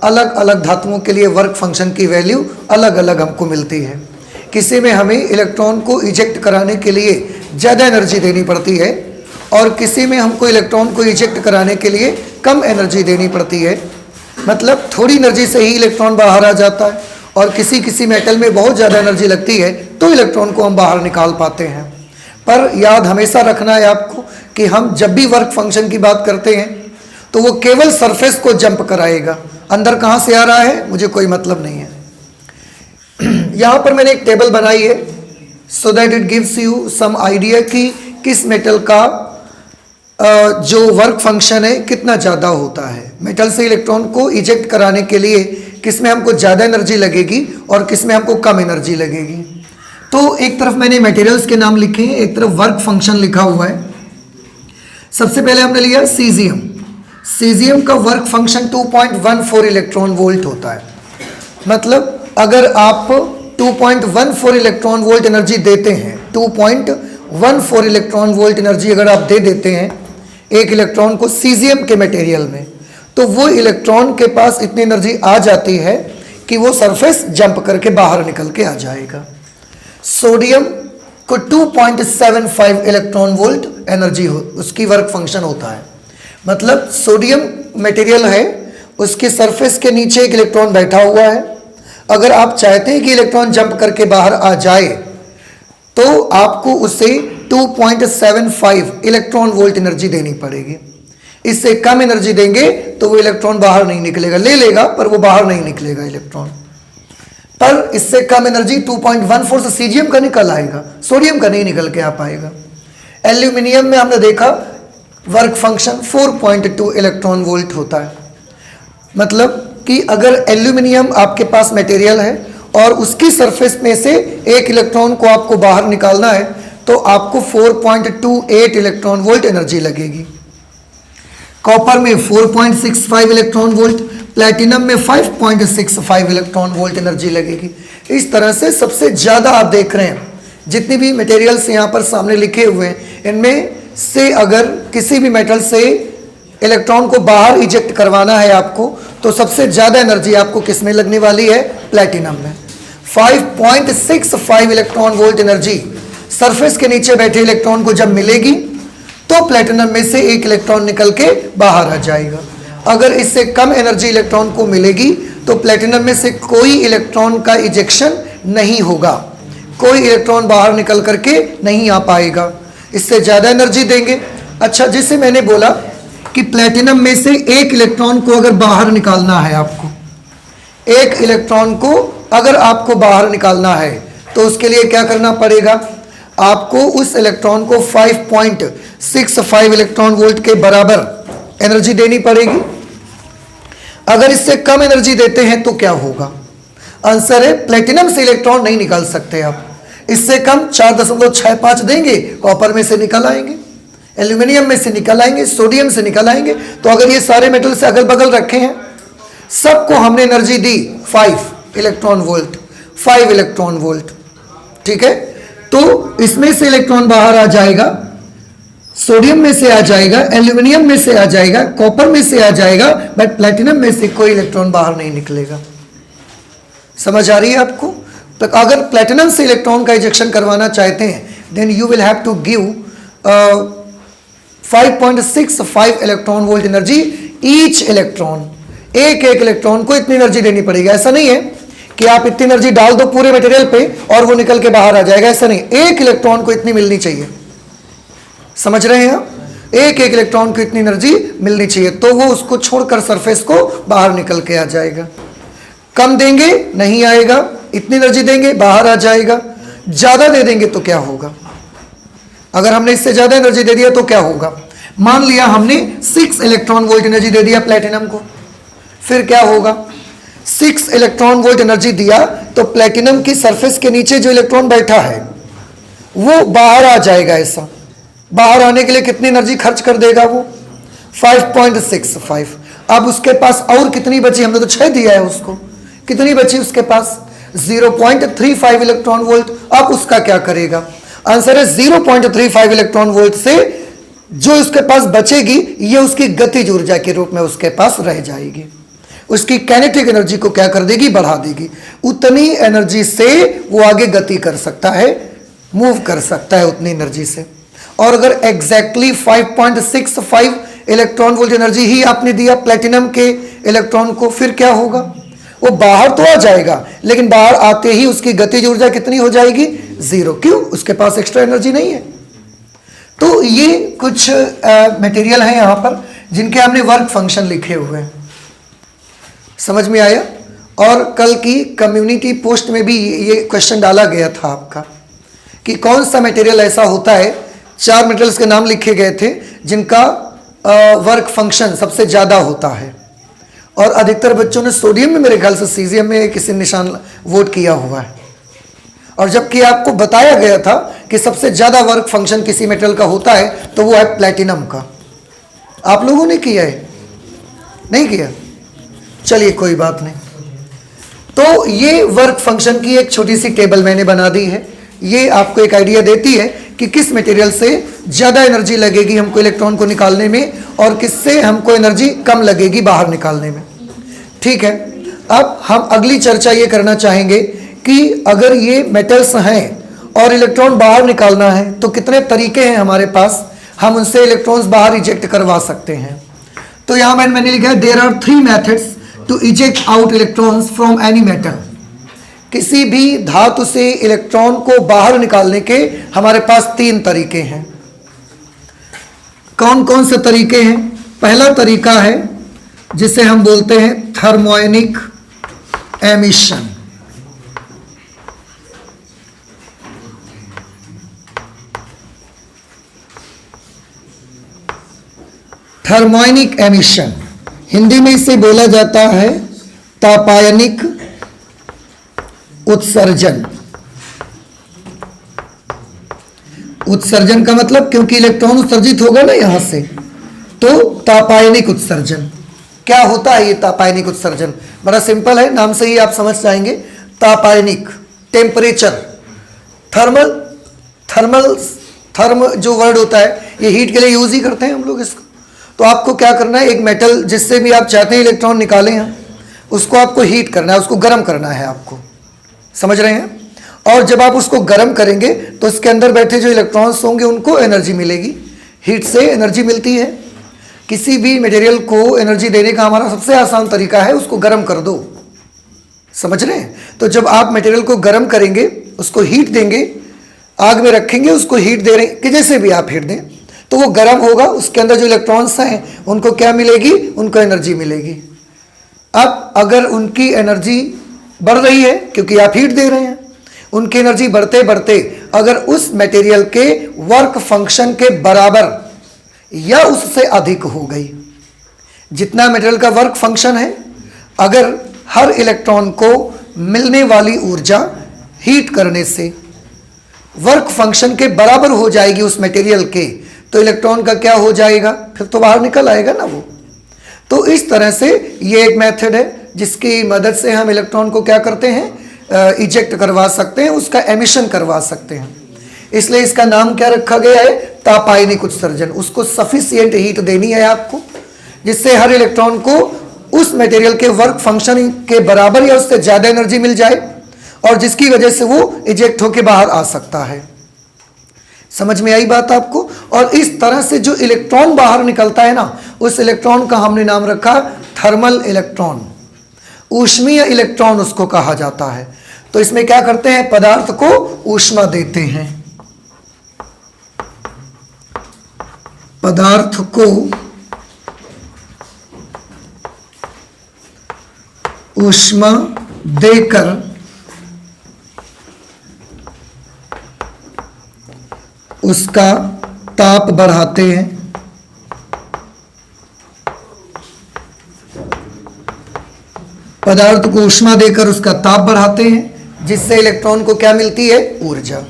अलग अलग धातुओं के लिए वर्क फंक्शन की वैल्यू अलग अलग हमको मिलती है। किसी में हमें इलेक्ट्रॉन को इजेक्ट कराने के लिए ज़्यादा एनर्जी देनी पड़ती है और किसी में हमको इलेक्ट्रॉन को इजेक्ट कराने के लिए कम एनर्जी देनी पड़ती है। मतलब थोड़ी एनर्जी से ही इलेक्ट्रॉन बाहर आ जाता है और किसी किसी मेटल में बहुत ज़्यादा एनर्जी लगती है तो इलेक्ट्रॉन को हम बाहर निकाल पाते हैं। पर याद हमेशा रखना है आपको कि हम जब भी वर्क फंक्शन की बात करते हैं तो वो केवल सरफेस को जंप कराएगा, अंदर कहाँ से आ रहा है मुझे कोई मतलब नहीं है। यहाँ पर मैंने एक टेबल बनाई है so that it gives you some idea कि किस मेटल का जो वर्क फंक्शन है कितना ज़्यादा होता है। मेटल से इलेक्ट्रॉन को इजेक्ट कराने के लिए किस में हमको ज़्यादा एनर्जी लगेगी और किस में हमको कम एनर्जी लगेगी। तो एक तरफ मैंने मटेरियल्स के नाम लिखे हैं, एक तरफ वर्क फंक्शन लिखा हुआ है। सबसे पहले हमने लिया सीजियम। सीजियम का वर्क फंक्शन 2.14 इलेक्ट्रॉन वोल्ट होता है। मतलब अगर आप 2.14 इलेक्ट्रॉन वोल्ट एनर्जी देते हैं, 2.14 इलेक्ट्रॉन वोल्ट एनर्जी अगर आप दे देते हैं एक इलेक्ट्रॉन को सीजियम के मटेरियल में, तो वो इलेक्ट्रॉन के पास इतनी एनर्जी आ जाती है कि वो सरफेस जंप करके बाहर निकल के आ जाएगा। सोडियम को 2.75 इलेक्ट्रॉन वोल्ट एनर्जी उसकी वर्क फंक्शन होता है। मतलब सोडियम मटेरियल है, उसके सरफेस के नीचे एक इलेक्ट्रॉन बैठा हुआ है। अगर आप चाहते हैं कि इलेक्ट्रॉन जंप करके बाहर आ जाए तो आपको उसे 2.75 इलेक्ट्रॉन वोल्ट एनर्जी देनी पड़ेगी। इससे कम एनर्जी देंगे तो वो इलेक्ट्रॉन बाहर नहीं निकलेगा, ले लेगा पर वो बाहर नहीं निकलेगा इलेक्ट्रॉन। पर इससे कम एनर्जी 2.14 से सीजियम का निकल आएगा, सोडियम का नहीं निकल के आ पाएगा। एल्यूमिनियम में हमने देखा वर्क फंक्शन 4.2 इलेक्ट्रॉन वोल्ट होता है। मतलब कि अगर एल्यूमिनियम आपके पास मटेरियल है और उसकी सरफेस में से एक इलेक्ट्रॉन को आपको बाहर निकालना है तो आपको 4.28 इलेक्ट्रॉन वोल्ट एनर्जी लगेगी। कॉपर में 4.65 इलेक्ट्रॉन वोल्ट, प्लैटिनम में 5.65 इलेक्ट्रॉन वोल्ट एनर्जी लगेगी। इस तरह से सबसे ज़्यादा आप देख रहे हैं जितनी भी मटेरियल्स यहाँ पर सामने लिखे हुए हैं, इनमें से अगर किसी भी मेटल से इलेक्ट्रॉन को बाहर इजेक्ट करवाना है आपको तो सबसे ज़्यादा एनर्जी आपको किस में लगने वाली है, प्लैटिनम में। 5.65 इलेक्ट्रॉन वोल्ट एनर्जी सरफेस के नीचे बैठे इलेक्ट्रॉन को जब मिलेगी तो प्लैटिनम में से एक इलेक्ट्रॉन निकल के बाहर आ जाएगा। अगर इससे कम एनर्जी इलेक्ट्रॉन को मिलेगी तो प्लैटिनम में से कोई इलेक्ट्रॉन का इजेक्शन नहीं होगा, कोई इलेक्ट्रॉन बाहर निकल करके नहीं आ पाएगा। इससे ज़्यादा एनर्जी देंगे। अच्छा, जिसे मैंने बोला कि प्लैटिनम में से एक इलेक्ट्रॉन को अगर बाहर निकालना है आपको, एक इलेक्ट्रॉन को अगर आपको बाहर निकालना है तो उसके लिए क्या करना पड़ेगा, आपको उस इलेक्ट्रॉन को 5.65 इलेक्ट्रॉन वोल्ट के बराबर एनर्जी देनी पड़ेगी। अगर इससे कम एनर्जी देते हैं तो क्या होगा, आंसर है प्लैटिनम से इलेक्ट्रॉन नहीं निकाल सकते आप। इससे कम 4.65 देंगे, कॉपर में से निकल आएंगे, एल्यूमिनियम में से निकल आएंगे, सोडियम से निकल आएंगे। तो अगर ये सारे मेटल से अगल बगल रखे हैं, सबको हमने एनर्जी दी 5 इलेक्ट्रॉन वोल्ट, 5 इलेक्ट्रॉन वोल्ट, ठीक है। तो इसमें से इलेक्ट्रॉन बाहर आ जाएगा, सोडियम में से आ जाएगा, एल्यूमिनियम में से आ जाएगा, कॉपर में से आ जाएगा, बट प्लैटिनम में से कोई इलेक्ट्रॉन बाहर नहीं निकलेगा। समझ आ रही है आपको। तो अगर प्लैटिनम से इलेक्ट्रॉन का इजेक्शन करवाना चाहते हैं then you will have to give 5.65 electron volt energy each electron. एक एक इलेक्ट्रॉन को इतनी एनर्जी देनी पड़ेगी। ऐसा नहीं है कि आप इतनी एनर्जी डाल दो पूरे मटेरियल पे और वो निकल के बाहर आ जाएगा, ऐसा नहीं। एक इलेक्ट्रॉन को इतनी मिलनी चाहिए, समझ रहे हैं आप, एक एक इलेक्ट्रॉन को इतनी एनर्जी मिलनी चाहिए तो वो उसको छोड़कर सरफेस को बाहर निकल के आ जाएगा। कम देंगे नहीं आएगा, इतनी एनर्जी देंगे बाहर आ जाएगा। ज्यादा दे देंगे तो क्या होगा, अगर हमने इससे ज्यादा एनर्जी दे दिया तो क्या होगा। मान लिया हमने 6 इलेक्ट्रॉन वोल्ट एनर्जी दे दिया प्लैटिनम को, फिर क्या होगा, 6 इलेक्ट्रॉन वोल्ट एनर्जी दिया तो प्लैटिनम की सरफेस के नीचे जो इलेक्ट्रॉन बैठा है वो बाहर आ जाएगा। ऐसा बाहर आने के लिए कितनी एनर्जी खर्च कर देगा वो, 5.65। अब उसके पास और कितनी बची, हमने तो 6 दिया है उसको, कितनी बची उसके पास, 0.35 इलेक्ट्रॉन वोल्ट। अब उसका क्या करेगा, आंसर है 0.35 इलेक्ट्रॉन वोल्ट से जो उसके पास बचेगी ये उसकी गतिज ऊर्जा के रूप में उसके पास रह जाएगी। उसकी काइनेटिक एनर्जी को क्या कर देगी, बढ़ा देगी। उतनी एनर्जी से वो आगे गति कर सकता है, मूव कर सकता है उतनी एनर्जी से। और अगर एग्जैक्टली 5.65 इलेक्ट्रॉन वोल्ट एनर्जी ही आपने दिया प्लेटिनम के इलेक्ट्रॉन को, फिर क्या होगा, वो बाहर तो आ जाएगा लेकिन बाहर आते ही उसकी गतिज ऊर्जा कितनी हो जाएगी, 0। क्यों, उसके पास एक्स्ट्रा एनर्जी नहीं है। तो ये कुछ मटेरियल है यहाँ पर जिनके हमने वर्क फंक्शन लिखे हुए हैं। समझ में आया। और कल की कम्युनिटी पोस्ट में भी ये क्वेश्चन डाला गया था आपका कि कौन सा मटेरियल ऐसा होता है, 4 मटेरियल्स के नाम लिखे गए थे जिनका वर्क फंक्शन सबसे ज़्यादा होता है। और अधिकतर बच्चों ने सोडियम में, मेरे ख्याल से सीजियम में किसी निशान वोट किया हुआ है। और जबकि आपको बताया गया था कि सबसे ज़्यादा वर्क फंक्शन किसी मेटल का होता है तो वो है प्लैटिनम का। आप लोगों ने किया है, नहीं किया, चलिए कोई बात नहीं। तो ये वर्क फंक्शन की एक छोटी सी टेबल मैंने बना दी है। ये आपको एक आइडिया देती है कि किस मटेरियल से ज़्यादा एनर्जी लगेगी हमको इलेक्ट्रॉन को निकालने में और किससे हमको एनर्जी कम लगेगी बाहर निकालने में। ठीक है, अब हम अगली चर्चा ये करना चाहेंगे कि अगर ये मेटल्स हैं और इलेक्ट्रॉन बाहर निकालना है तो कितने तरीके हैं हमारे पास, हम उनसे इलेक्ट्रॉन्स बाहर इजेक्ट करवा सकते हैं। तो यहाँ मैंने लिखा है there are 3 methods to eject out electrons from any metal. किसी भी धातु से इलेक्ट्रॉन को बाहर निकालने के हमारे पास 3 तरीके हैं। कौन कौन से तरीके हैं? पहला तरीका है जिसे हम बोलते हैं thermionic emission. Thermionic emission, Hindi में इसे बोला जाता है तापायनिक उत्सर्जन। उत्सर्जन का मतलब, क्योंकि इलेक्ट्रॉन उत्सर्जित होगा ना यहां से, तो तापायनिक उत्सर्जन। क्या होता है ये तापायनिक उत्सर्जन? बड़ा सिंपल है, नाम से ही आप समझ जाएंगे। तापायनिक टेम्परेचर, थर्म जो वर्ड होता है ये हीट के लिए यूज ही करते हैं हम लोग इसको। तो आपको क्या करना है, एक मेटल जिससे भी आप चाहते हैं इलेक्ट्रॉन निकालें हैं उसको आपको हीट करना है, उसको गर्म करना है आपको, समझ रहे हैं। और जब आप उसको गर्म करेंगे तो इसके अंदर बैठे जो इलेक्ट्रॉन्स होंगे उनको एनर्जी मिलेगी। हीट से एनर्जी मिलती है। किसी भी मटेरियल को एनर्जी देने का हमारा सबसे आसान तरीका है उसको गर्म कर दो, समझ रहे हैं। तो जब आप मटेरियल को गर्म करेंगे, उसको हीट देंगे, आग में रखेंगे, उसको हीट दे रहे हैं कि जैसे भी आप हीट दें, तो वो गर्म होगा, उसके अंदर जो इलेक्ट्रॉन्स हैं उनको क्या मिलेगी, उनको एनर्जी मिलेगी। अब अगर उनकी एनर्जी बढ़ रही है क्योंकि आप हीट दे रहे हैं, उनकी एनर्जी बढ़ते बढ़ते अगर उस मटेरियल के वर्क फंक्शन के बराबर या उससे अधिक हो गई, जितना मटेरियल का वर्क फंक्शन है, अगर हर इलेक्ट्रॉन को मिलने वाली ऊर्जा हीट करने से वर्क फंक्शन के बराबर हो जाएगी उस मटेरियल के, तो इलेक्ट्रॉन का क्या हो जाएगा, फिर तो बाहर निकल आएगा ना वो। तो इस तरह से ये एक मेथड है जिसकी मदद से हम इलेक्ट्रॉन को क्या करते हैं, इजेक्ट करवा सकते हैं, उसका एमिशन करवा सकते हैं। इसलिए इसका नाम क्या रखा गया है, तापायनिक उत्सर्जन। उसको सफिशिएंट हीट देनी है आपको जिससे हर इलेक्ट्रॉन को उस मटेरियल के वर्क फंक्शन के बराबर या उससे ज़्यादा एनर्जी मिल जाए और जिसकी वजह से वो इजेक्ट होकर बाहर आ सकता है। समझ में आई बात आपको। और इस तरह से जो इलेक्ट्रॉन बाहर निकलता है ना, उस इलेक्ट्रॉन का हमने नाम रखा थर्मल इलेक्ट्रॉन, ऊष्मीय इलेक्ट्रॉन उसको कहा जाता है। तो इसमें क्या करते हैं, पदार्थ को ऊष्मा देते हैं, पदार्थ को ऊष्मा देकर उसका ताप बढ़ाते हैं। पदार्थ को ऊष्मा देकर उसका ताप बढ़ाते हैं जिससे इलेक्ट्रॉन को क्या मिलती है, ऊर्जा।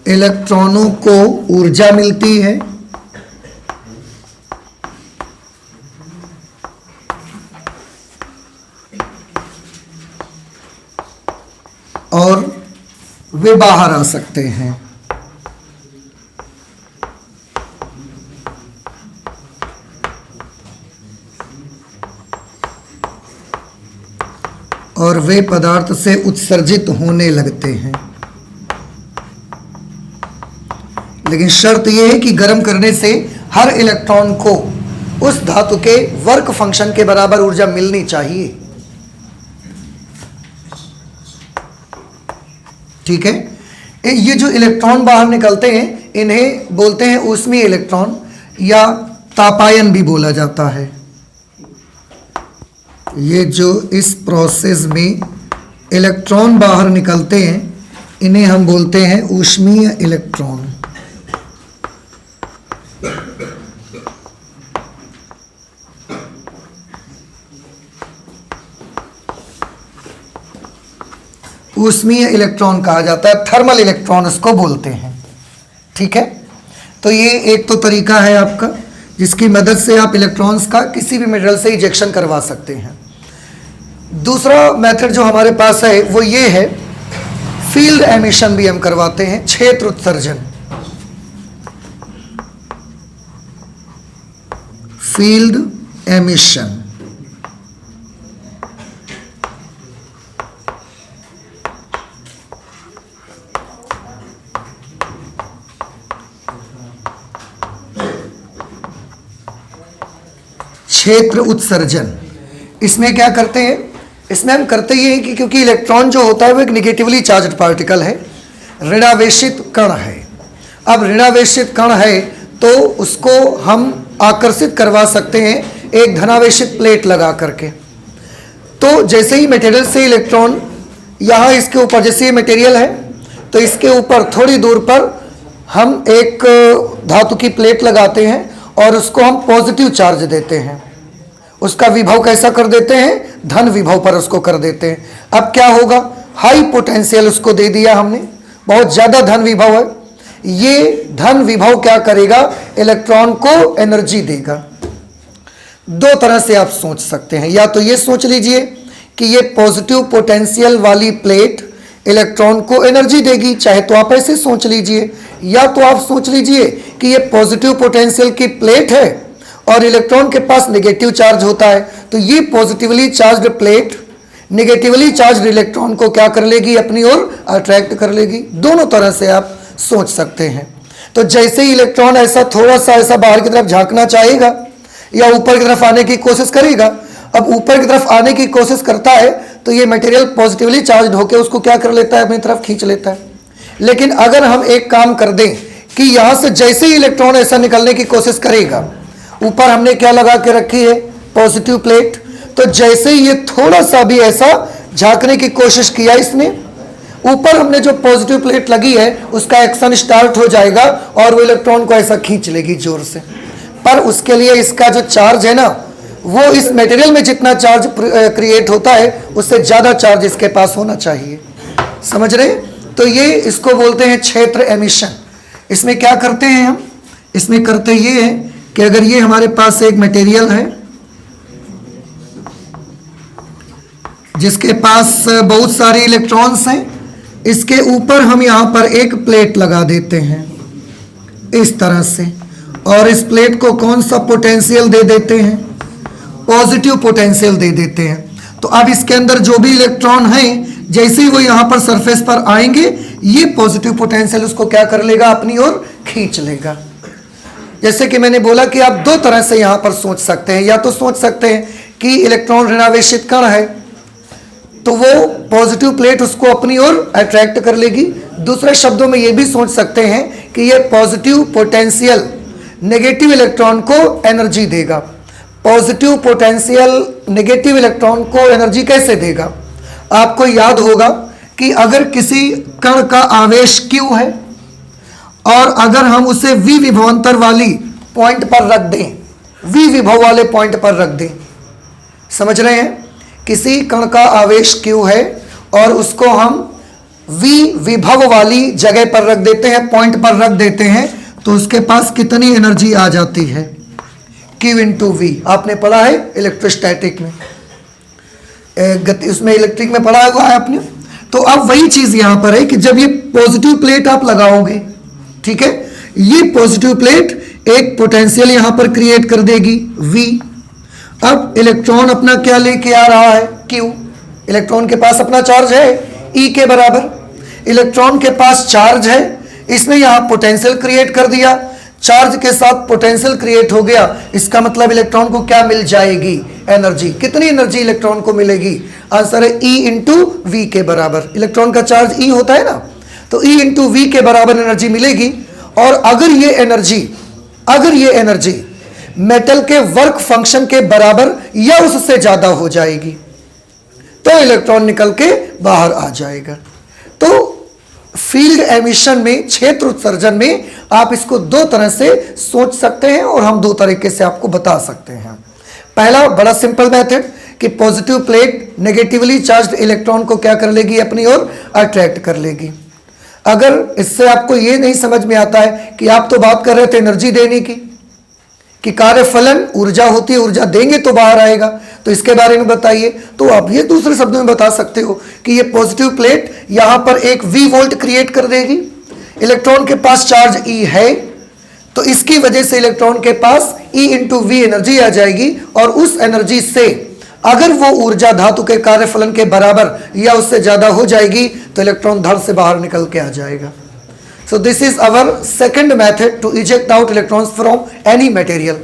इलेक्ट्रॉनों को ऊर्जा मिलती है और वे बाहर आ सकते हैं। वे पदार्थ से उत्सर्जित होने लगते हैं। लेकिन शर्त यह है कि गर्म करने से हर इलेक्ट्रॉन को उस धातु के वर्क फंक्शन के बराबर ऊर्जा मिलनी चाहिए। ठीक है, ये जो इलेक्ट्रॉन बाहर निकलते हैं इन्हें बोलते हैं ऊष्मीय इलेक्ट्रॉन या तापायन भी बोला जाता है। ये जो इस प्रोसेस में इलेक्ट्रॉन बाहर निकलते हैं इन्हें हम बोलते हैं ऊष्मीय इलेक्ट्रॉन। ऊष्मीय इलेक्ट्रॉन कहा जाता है, थर्मल इलेक्ट्रॉन इसको बोलते हैं। ठीक है, तो ये एक तो तरीका है आपका जिसकी मदद से आप इलेक्ट्रॉन्स का किसी भी मटेरियल से इजेक्शन करवा सकते हैं। दूसरा मेथड जो हमारे पास है वो ये है, फील्ड एमिशन भी हम करवाते हैं, क्षेत्र उत्सर्जन। फील्ड एमिशन क्षेत्र उत्सर्जन। इसमें क्या करते हैं, इसमें हम करते ये हैं कि क्योंकि इलेक्ट्रॉन जो होता है वो एक निगेटिवली चार्ज्ड पार्टिकल है, ऋणावेशित कण है। अब ऋणावेशित कण है तो उसको हम आकर्षित करवा सकते हैं एक धनावेशित प्लेट लगा करके। तो जैसे ही मटेरियल से इलेक्ट्रॉन यहाँ इसके ऊपर, जैसे ये मटेरियल है तो इसके ऊपर थोड़ी दूर पर हम एक धातु की प्लेट लगाते हैं और उसको हम पॉजिटिव चार्ज देते हैं। उसका विभव कैसा कर देते हैं, धन विभव पर उसको कर देते हैं। अब क्या होगा, हाई पोटेंशियल उसको दे दिया हमने, बहुत ज़्यादा धन विभव है। ये धन विभव क्या करेगा, इलेक्ट्रॉन को एनर्जी देगा। दो तरह से आप सोच सकते हैं, या तो ये सोच लीजिए कि ये पॉजिटिव पोटेंशियल वाली प्लेट इलेक्ट्रॉन को एनर्जी देगी, चाहे तो आप ऐसे सोच लीजिए, या तो आप सोच लीजिए कि ये पॉजिटिव पोटेंशियल की प्लेट है और इलेक्ट्रॉन के पास नेगेटिव चार्ज होता है, तो ये positively charged plate negatively charged electron को क्या कर लेगी, अपनी ओर अट्रैक्ट कर लेगी। दोनों तरह से आप सोच सकते हैं। तो जैसे ही इलेक्ट्रॉन ऐसा थोड़ा सा ऐसा बाहर की तरफ झांकना चाहेगा या ऊपर की तरफ आने की कोशिश करेगा, अब ऊपर की तरफ आने की कोशिश करता है तो ये मटेरियल पॉजिटिवली चार्ज होकर उसको क्या कर लेता है, अपनी तरफ खींच लेता है। लेकिन अगर हम एक काम कर दें कि यहाँ से जैसे ही इलेक्ट्रॉन ऐसा निकलने की कोशिश करेगा, ऊपर हमने क्या लगा के रखी है, पॉजिटिव प्लेट, तो जैसे ही ये थोड़ा सा भी ऐसा झांकने की कोशिश किया इसने, ऊपर हमने जो पॉजिटिव प्लेट लगी है उसका एक्शन स्टार्ट हो जाएगा और वो इलेक्ट्रॉन को ऐसा खींच लेगी जोर से। पर उसके लिए इसका जो चार्ज है ना, वो इस मटेरियल में जितना चार्ज क्रिएट होता है उससे ज़्यादा चार्ज इसके पास होना चाहिए। समझ रहे? तो ये इसको बोलते हैं क्षेत्र एमिशन। इसमें क्या करते हैं हम, इसमें करते ये है कि अगर ये हमारे पास एक मटेरियल है जिसके पास बहुत सारे इलेक्ट्रॉन्स हैं, इसके ऊपर हम यहाँ पर एक प्लेट लगा देते हैं इस तरह से, और इस प्लेट को कौन सा पोटेंशियल दे देते हैं, पॉजिटिव पोटेंशियल दे देते हैं। तो अब इसके अंदर जो भी इलेक्ट्रॉन हैं, जैसे ही वो यहाँ पर सरफेस पर आएंगे, ये पॉजिटिव पोटेंशियल उसको क्या कर लेगा, अपनी ओर खींच लेगा। जैसे कि मैंने बोला कि आप दो तरह से यहाँ पर सोच सकते हैं, या तो सोच सकते हैं कि इलेक्ट्रॉन ऋणावेशित कण है तो वो पॉजिटिव प्लेट उसको अपनी ओर अट्रैक्ट कर लेगी। दूसरे शब्दों में ये भी सोच सकते हैं कि ये पॉजिटिव पोटेंशियल नेगेटिव इलेक्ट्रॉन को एनर्जी देगा। पॉजिटिव पोटेंशियल नेगेटिव इलेक्ट्रॉन को एनर्जी कैसे देगा, आपको याद होगा कि अगर किसी कण का आवेश Q है और अगर हम उसे V विभवांतर वाली पॉइंट पर रख दें, V विभव वाले पॉइंट पर रख दें, समझ रहे हैं, किसी कण का आवेश Q है और उसको हम V विभव वाली जगह पर रख देते हैं, पॉइंट पर रख देते हैं, तो उसके पास कितनी एनर्जी आ जाती है, Q इंटू V। आपने पढ़ा है इलेक्ट्रोस्टैटिक में, गति उसमें इलेक्ट्रिक में पढ़ा हुआ है आपने। तो अब वही चीज यहां पर है कि जब ये पॉजिटिव प्लेट आप लगाओगे, ठीक है, ये पॉजिटिव प्लेट एक पोटेंशियल यहां पर क्रिएट कर देगी V। अब इलेक्ट्रॉन अपना क्या लेके आ रहा है, Q, इलेक्ट्रॉन के पास अपना चार्ज है E के बराबर। इलेक्ट्रॉन के पास चार्ज है, इसने यहाँ पोटेंशियल क्रिएट कर दिया, चार्ज के साथ पोटेंशियल क्रिएट हो गया, इसका मतलब इलेक्ट्रॉन को क्या मिल जाएगी? एनर्जी। कितनी एनर्जी इलेक्ट्रॉन को मिलेगी? आंसर है E इंटू वी के बराबर। इलेक्ट्रॉन का चार्ज E होता है ना, तो E इंटू वी के बराबर एनर्जी मिलेगी। और अगर ये एनर्जी मेटल के वर्क फंक्शन के बराबर या उससे ज्यादा हो जाएगी तो इलेक्ट्रॉन निकल के बाहर आ जाएगा। तो फील्ड एमिशन में, क्षेत्र उत्सर्जन में आप इसको दो तरह से सोच सकते हैं और हम दो तरीके से आपको बता सकते हैं। पहला बड़ा सिंपल मेथड कि positive plate negatively charged electron को क्या कर लेगी? अपनी ओर अट्रैक्ट कर लेगी। अगर इससे आपको ये नहीं समझ में आता है कि आप तो बात कर रहे थे एनर्जी देने की, कि कार्यफलन ऊर्जा होती है, ऊर्जा देंगे तो बाहर आएगा, तो इसके बारे में बताइए। तो आप ये दूसरे शब्दों में बता सकते हो कि ये पॉजिटिव प्लेट यहां पर एक V वोल्ट क्रिएट कर देगी। इलेक्ट्रॉन के पास चार्ज E है, तो इसकी वजह से इलेक्ट्रॉन के पास E इंटू वी एनर्जी आ जाएगी, और उस एनर्जी से अगर वो ऊर्जा धातु के कार्यफलन के बराबर या उससे ज्यादा हो जाएगी तो इलेक्ट्रॉन धड़ से बाहर निकल के आ जाएगा। So this is our second method to eject out electrons from any material.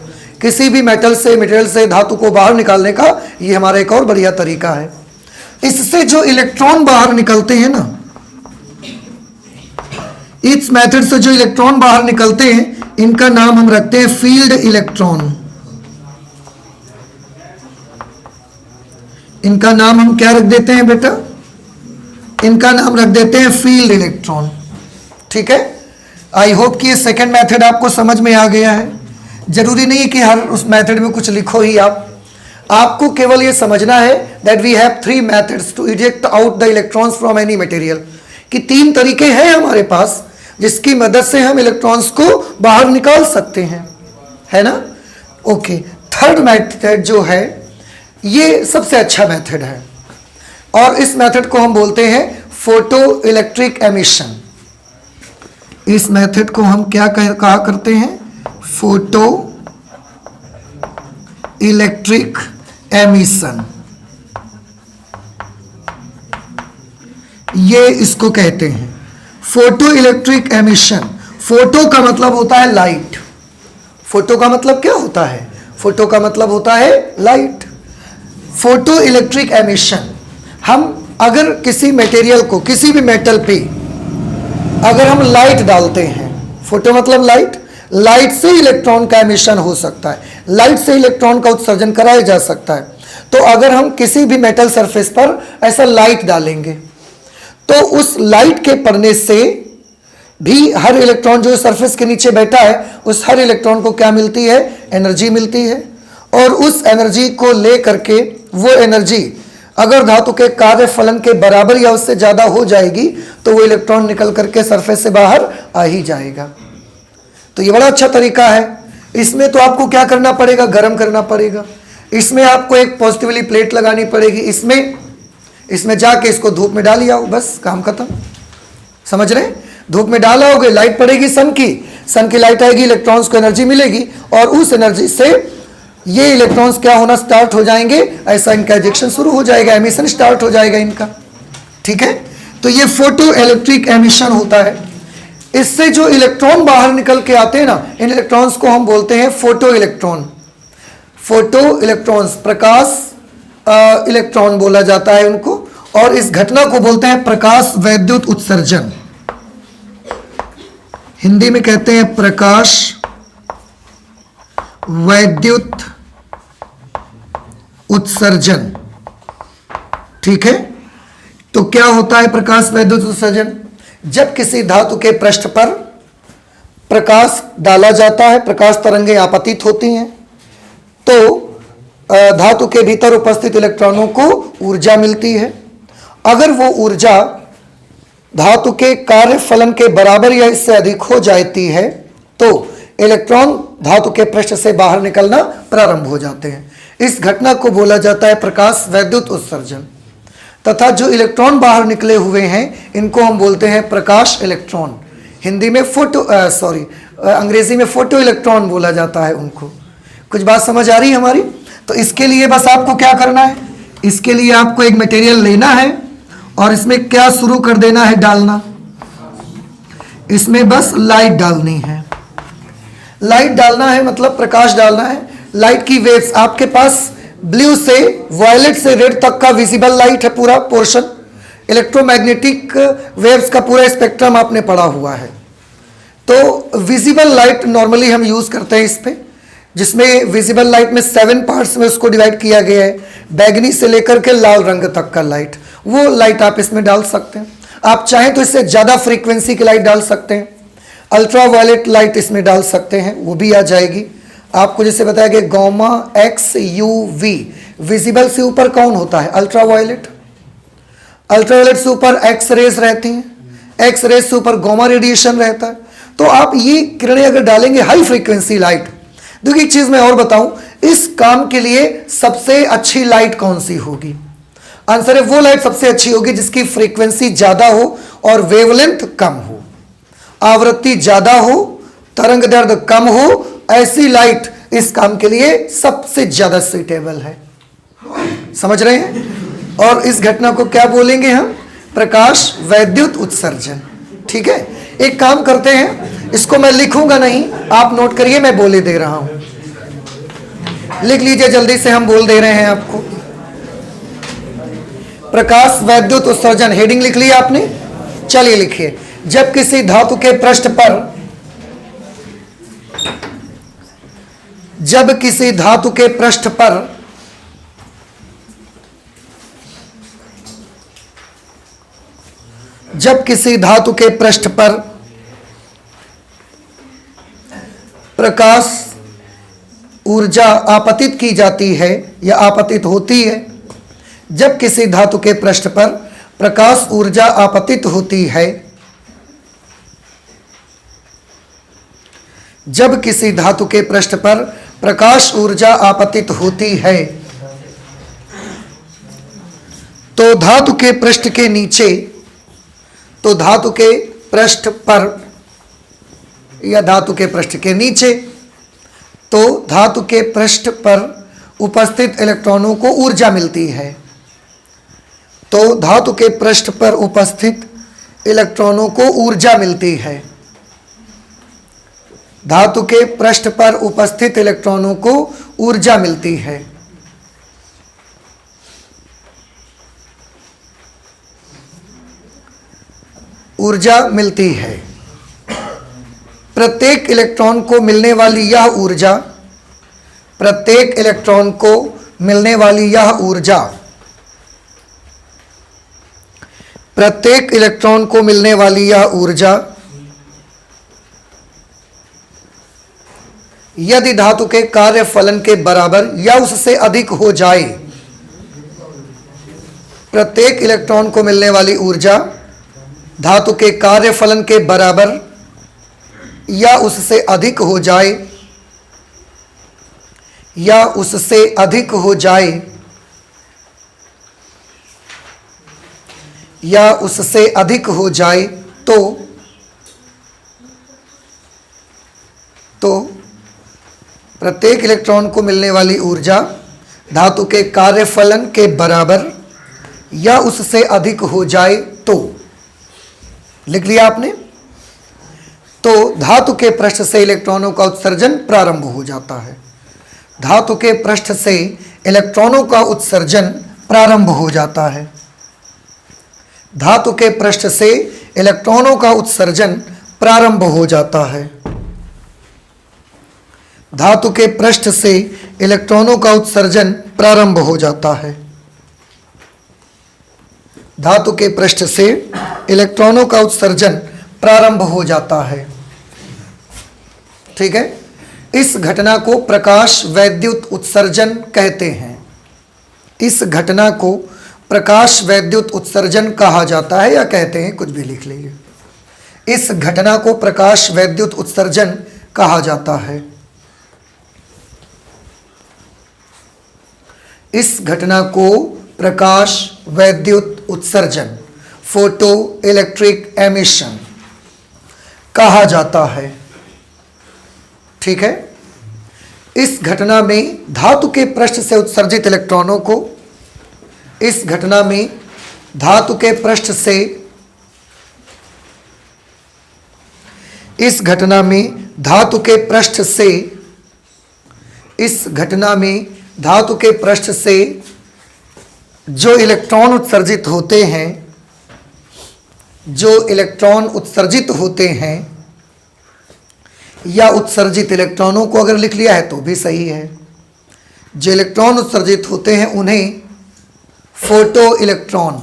किसी भी मटेरियल से धातु को बाहर निकालने का ये हमारा एक और बढ़िया तरीका है। इससे जो इलेक्ट्रॉन बाहर निकलते हैं ना, इस मेथड से जो इलेक्ट्रॉन बाहर निकलते हैं, इनका नाम हम रखते हैं फील्ड इलेक्ट्रॉन। इनका नाम हम क्या रख देते हैं बेटा? इनका नाम रख देते हैं फील्ड इलेक्ट्रॉन। ठीक है, आई होप कि ये सेकेंड मेथड आपको समझ में आ गया है। जरूरी नहीं है कि हर उस मेथड में कुछ लिखो ही आपको केवल ये समझना है that we have 3 methods to eject out the electrons from any material, कि 3 तरीके हैं हमारे पास जिसकी मदद से हम इलेक्ट्रॉन्स को बाहर निकाल सकते हैं, है ना। ओके, थर्ड मेथड जो है ये सबसे अच्छा मेथड है, और इस मेथड को हम बोलते हैं फोटो इलेक्ट्रिक एमिशन। इस मेथड को हम क्या कहा करते हैं? फोटो इलेक्ट्रिक एमिशन, ये इसको कहते हैं फोटो इलेक्ट्रिक एमिशन। फोटो का मतलब होता है लाइट। फोटो का मतलब क्या होता है? फोटो का मतलब होता है लाइट। फोटो इलेक्ट्रिक एमिशन, हम अगर किसी मटेरियल को, किसी भी मेटल पे अगर हम लाइट डालते हैं, फोटो मतलब लाइट से इलेक्ट्रॉन का एमिशन हो सकता है, लाइट से इलेक्ट्रॉन का उत्सर्जन कराया जा सकता है। तो अगर हम किसी भी मेटल सरफेस पर ऐसा लाइट डालेंगे तो उस लाइट के पड़ने से भी हर इलेक्ट्रॉन जो सरफेस के नीचे बैठा है, उस हर इलेक्ट्रॉन को क्या मिलती है? एनर्जी मिलती है। और उस एनर्जी को ले करके वो एनर्जी अगर धातु के कार्यफलन के बराबर या उससे ज्यादा हो जाएगी तो वो इलेक्ट्रॉन निकल करके सरफेस से बाहर आ ही जाएगा। तो ये बड़ा अच्छा तरीका है। इसमें तो आपको क्या करना पड़ेगा? गर्म करना पड़ेगा। इसमें आपको एक पॉजिटिवली प्लेट लगानी पड़ेगी, इसमें जाके इसको धूप में डाल आओ, बस काम खत्म। समझ रहे? धूप में डालोगे, लाइट पड़ेगी सन की लाइट आएगी, इलेक्ट्रॉन्स को एनर्जी मिलेगी, और उस एनर्जी से ये इलेक्ट्रॉन्स क्या होना स्टार्ट हो जाएंगे? ऐसा इनका इजेक्शन शुरू हो जाएगा, एमिशन स्टार्ट हो जाएगा इनका। ठीक है, तो ये फोटो इलेक्ट्रिक एमिशन होता है। इससे जो इलेक्ट्रॉन बाहर निकल के आते हैं ना, इन इलेक्ट्रॉन्स को हम बोलते हैं फोटो इलेक्ट्रॉन। फोटो इलेक्ट्रॉन्स, प्रकाश इलेक्ट्रॉन बोला जाता है उनको, और इस घटना को बोलते हैं प्रकाश वैद्युत उत्सर्जन। हिंदी में कहते हैं प्रकाश वैद्युत उत्सर्जन। ठीक है, तो क्या होता है प्रकाश वैद्युत उत्सर्जन? जब किसी धातु के पृष्ठ पर प्रकाश डाला जाता है, प्रकाश तरंगें आपतित होती हैं, तो धातु के भीतर उपस्थित इलेक्ट्रॉनों को ऊर्जा मिलती है। अगर वो ऊर्जा धातु के कार्यफलन के बराबर या इससे अधिक हो जाती है तो इलेक्ट्रॉन धातु के पृष्ठ से बाहर निकलना प्रारंभ हो जाते हैं। इस घटना को बोला जाता है प्रकाश वैद्युत उत्सर्जन। तथा जो इलेक्ट्रॉन बाहर निकले हुए हैं इनको हम बोलते हैं प्रकाश इलेक्ट्रॉन। हिंदी में अंग्रेजी में फोटो इलेक्ट्रॉन बोला जाता है उनको। कुछ बात समझ आ रही है हमारी? तो इसके लिए बस आपको क्या करना है, इसके लिए आपको एक मटेरियल लेना है और इसमें क्या शुरू कर देना है डालना, इसमें बस लाइट डालनी है। लाइट डालना है मतलब प्रकाश डालना है। लाइट की वेव्स आपके पास ब्लू से वायलेट से रेड तक का विजिबल लाइट है, पूरा पोर्शन इलेक्ट्रोमैग्नेटिक वेव्स का पूरा स्पेक्ट्रम आपने पढ़ा हुआ है। तो विजिबल लाइट नॉर्मली हम यूज करते हैं इस पे, जिसमें विजिबल लाइट में 7 पार्ट्स में उसको डिवाइड किया गया है। बैगनी से लेकर के लाल रंग तक का लाइट, वो लाइट आप इसमें डाल सकते हैं। आप चाहें तो इससे ज़्यादा फ्रीक्वेंसी की लाइट डाल सकते हैं। अल्ट्रा वायलेट लाइट इसमें डाल सकते हैं, वो भी आ जाएगी। आपको जैसे बताया कि gamma X U V, visible से ऊपर कौन होता है? Ultra violet. अल्ट्रा वायलेट से ऊपर एक्स रेज रहती हैं, एक्स रेज से ऊपर गामा रेडिएशन रहता है। तो आप ये किरणें अगर डालेंगे हाई फ्रीक्वेंसी लाइट। देखिए एक चीज मैं और बताऊं, इस काम के लिए सबसे अच्छी लाइट कौन सी होगी? आंसर है वो लाइट सबसे अच्छी होगी जिसकी फ्रीक्वेंसी ज्यादा हो और वेवलेंथ कम हो, आवृत्ति ज्यादा हो, तरंग दैर्ध्य कम हो। ऐसी लाइट इस काम के लिए सबसे ज्यादा सुइटेबल है। समझ रहे हैं? और इस घटना को क्या बोलेंगे हम? प्रकाश वैद्युत उत्सर्जन। ठीक है, एक काम करते हैं, इसको मैं लिखूंगा नहीं, आप नोट करिए, मैं बोले दे रहा हूं। लिख लीजिए जल्दी से, हम बोल दे रहे हैं आपको। प्रकाश वैद्युत उत्सर्जन, हेडिंग लिख लिया आपने? चलिए लिखिए। जब किसी धातु के पृष्ठ पर, जब किसी धातु के पृष्ठ पर जब किसी धातु के पृष्ठ पर प्रकाश ऊर्जा आपतित की जाती है या आपतित होती है, जब किसी धातु के पृष्ठ पर प्रकाश ऊर्जा आपतित होती है, जब किसी धातु के पृष्ठ पर प्रकाश ऊर्जा आपतित होती है, तो धातु के पृष्ठ के नीचे, तो धातु के पृष्ठ पर या धातु के पृष्ठ के नीचे, तो धातु के पृष्ठ पर उपस्थित इलेक्ट्रॉनों को ऊर्जा मिलती है। तो धातु के पृष्ठ पर उपस्थित इलेक्ट्रॉनों को ऊर्जा मिलती है। धातु के पृष्ठ पर उपस्थित इलेक्ट्रॉनों को ऊर्जा मिलती है। ऊर्जा मिलती है। प्रत्येक इलेक्ट्रॉन को मिलने वाली यह ऊर्जा, प्रत्येक इलेक्ट्रॉन को मिलने वाली यह ऊर्जा, प्रत्येक इलेक्ट्रॉन को मिलने वाली यह ऊर्जा यदि धातु के कार्य फलन के बराबर या उससे अधिक हो जाए, प्रत्येक इलेक्ट्रॉन को मिलने वाली ऊर्जा धातु के कार्य फलन के बराबर या उससे अधिक हो जाए, या उससे अधिक हो जाए, या उससे अधिक हो जाए, तो प्रत्येक इलेक्ट्रॉन को मिलने वाली ऊर्जा धातु के कार्यफलन के बराबर या उससे अधिक हो जाए तो, लिख लिया आपने? तो धातु के पृष्ठ से इलेक्ट्रॉनों का उत्सर्जन प्रारंभ हो जाता है। धातु के पृष्ठ से इलेक्ट्रॉनों का उत्सर्जन प्रारंभ हो जाता है। धातु के पृष्ठ से इलेक्ट्रॉनों का उत्सर्जन प्रारंभ हो जाता है। धातु के पृष्ठ से इलेक्ट्रॉनों का उत्सर्जन प्रारंभ हो जाता है। धातु के पृष्ठ से इलेक्ट्रॉनों का उत्सर्जन प्रारंभ हो जाता है। ठीक है, इस घटना को प्रकाश वैद्युत उत्सर्जन कहते हैं। इस घटना को प्रकाश वैद्युत उत्सर्जन कहा जाता है या कहते हैं, कुछ भी लिख लीजिए। इस घटना को प्रकाश वैद्युत उत्सर्जन कहा जाता है। इस घटना को प्रकाश वैद्युत उत्सर्जन, फोटो इलेक्ट्रिक एमिशन कहा जाता है। ठीक है, इस घटना में धातु के पृष्ठ से उत्सर्जित इलेक्ट्रॉनों को इस घटना में धातु के पृष्ठ से इस घटना में धातु के पृष्ठ से इस घटना में धातु के पृष्ठ से जो इलेक्ट्रॉन उत्सर्जित होते हैं, जो इलेक्ट्रॉन उत्सर्जित होते हैं, या उत्सर्जित इलेक्ट्रॉनों को अगर लिख लिया है तो भी सही है, जो इलेक्ट्रॉन उत्सर्जित होते हैं उन्हें फोटो इलेक्ट्रॉन,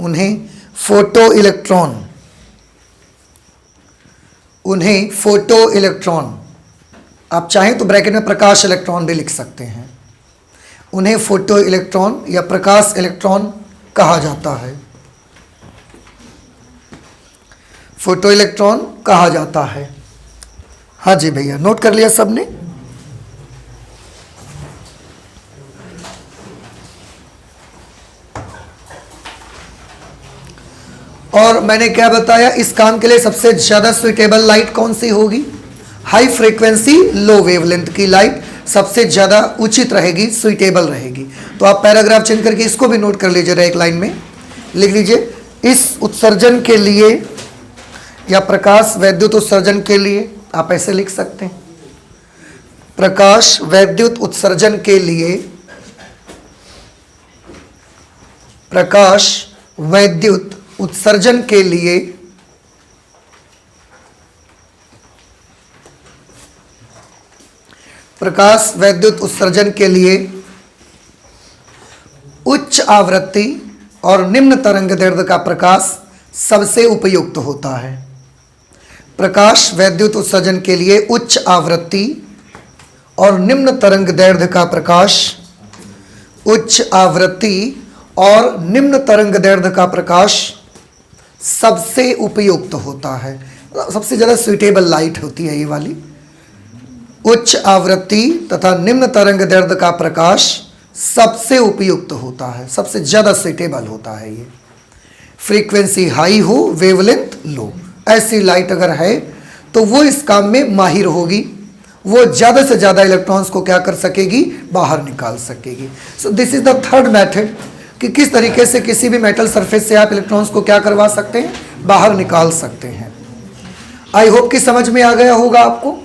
उन्हें फोटो इलेक्ट्रॉन, उन्हें फोटो इलेक्ट्रॉन, आप चाहें तो ब्रैकेट में प्रकाश इलेक्ट्रॉन भी लिख सकते हैं, उन्हें फोटो इलेक्ट्रॉन या प्रकाश इलेक्ट्रॉन कहा जाता है, फोटो इलेक्ट्रॉन कहा जाता है। हाँ जी भैया, नोट कर लिया सबने? और मैंने क्या बताया, इस काम के लिए सबसे ज्यादा सुइटेबल लाइट कौन सी होगी? हाई फ्रीक्वेंसी लो वेवलेंथ की लाइट सबसे ज्यादा उचित रहेगी, सुइटेबल रहेगी। तो आप पैराग्राफ चेंज करके इसको भी नोट कर लीजिएगा, एक लाइन में लिख लीजिए, इस उत्सर्जन के लिए या प्रकाश वैद्युत उत्सर्जन के लिए, आप ऐसे लिख सकते हैं, प्रकाश वैद्युत उत्सर्जन के लिए, प्रकाश वैद्युत उत्सर्जन के लिए प्रकाश वैद्युत उत्सर्जन के लिए उच्च आवृत्ति और निम्न तरंग दैर्ध्य का प्रकाश सबसे उपयुक्त होता है। प्रकाश वैद्युत उत्सर्जन के लिए उच्च आवृत्ति और निम्न तरंग दैर्ध्य का प्रकाश, उच्च आवृत्ति और निम्न तरंग दैर्ध्य का प्रकाश सबसे उपयुक्त होता है, सबसे ज़्यादा सुइटेबल लाइट होती है ये वाली। उच्च आवृत्ति तथा निम्न तरंग दैर्ध्य का प्रकाश सबसे उपयुक्त होता है, सबसे ज़्यादा सुइटेबल होता है ये। फ्रीक्वेंसी हाई हो, वेवलेंथ लो, ऐसी लाइट अगर है तो वो इस काम में माहिर होगी, वो ज़्यादा से ज़्यादा इलेक्ट्रॉन्स को क्या कर सकेगी? बाहर निकाल सकेगी। So this is the third method कि किस तरीके से किसी भी मेटल सरफेस से आप इलेक्ट्रॉन्स को क्या करवा सकते हैं? बाहर निकाल सकते हैं। आई होप कि समझ में आ गया होगा आपको।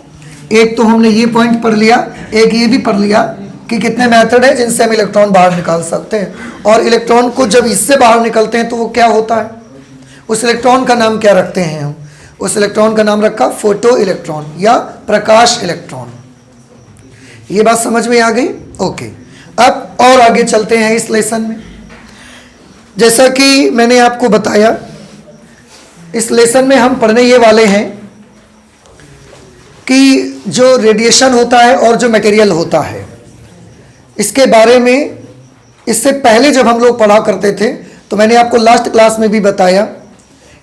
एक तो हमने ये पॉइंट पढ़ लिया, एक ये भी पढ़ लिया कि कितने मेथड है जिनसे हम इलेक्ट्रॉन बाहर निकाल सकते हैं, और इलेक्ट्रॉन को जब इससे बाहर निकलते हैं तो वो क्या होता है, उस इलेक्ट्रॉन का नाम क्या रखते हैं हम? उस इलेक्ट्रॉन का नाम रखा फोटो इलेक्ट्रॉन या प्रकाश इलेक्ट्रॉन। ये बात समझ में आ गई? ओके, अब और आगे चलते हैं इस लेसन में। जैसा कि मैंने आपको बताया, इस लेसन में हम पढ़ने ये वाले हैं कि जो रेडिएशन होता है और जो मटेरियल होता है, इसके बारे में इससे पहले जब हम लोग पढ़ा करते थे तो मैंने आपको लास्ट क्लास में भी बताया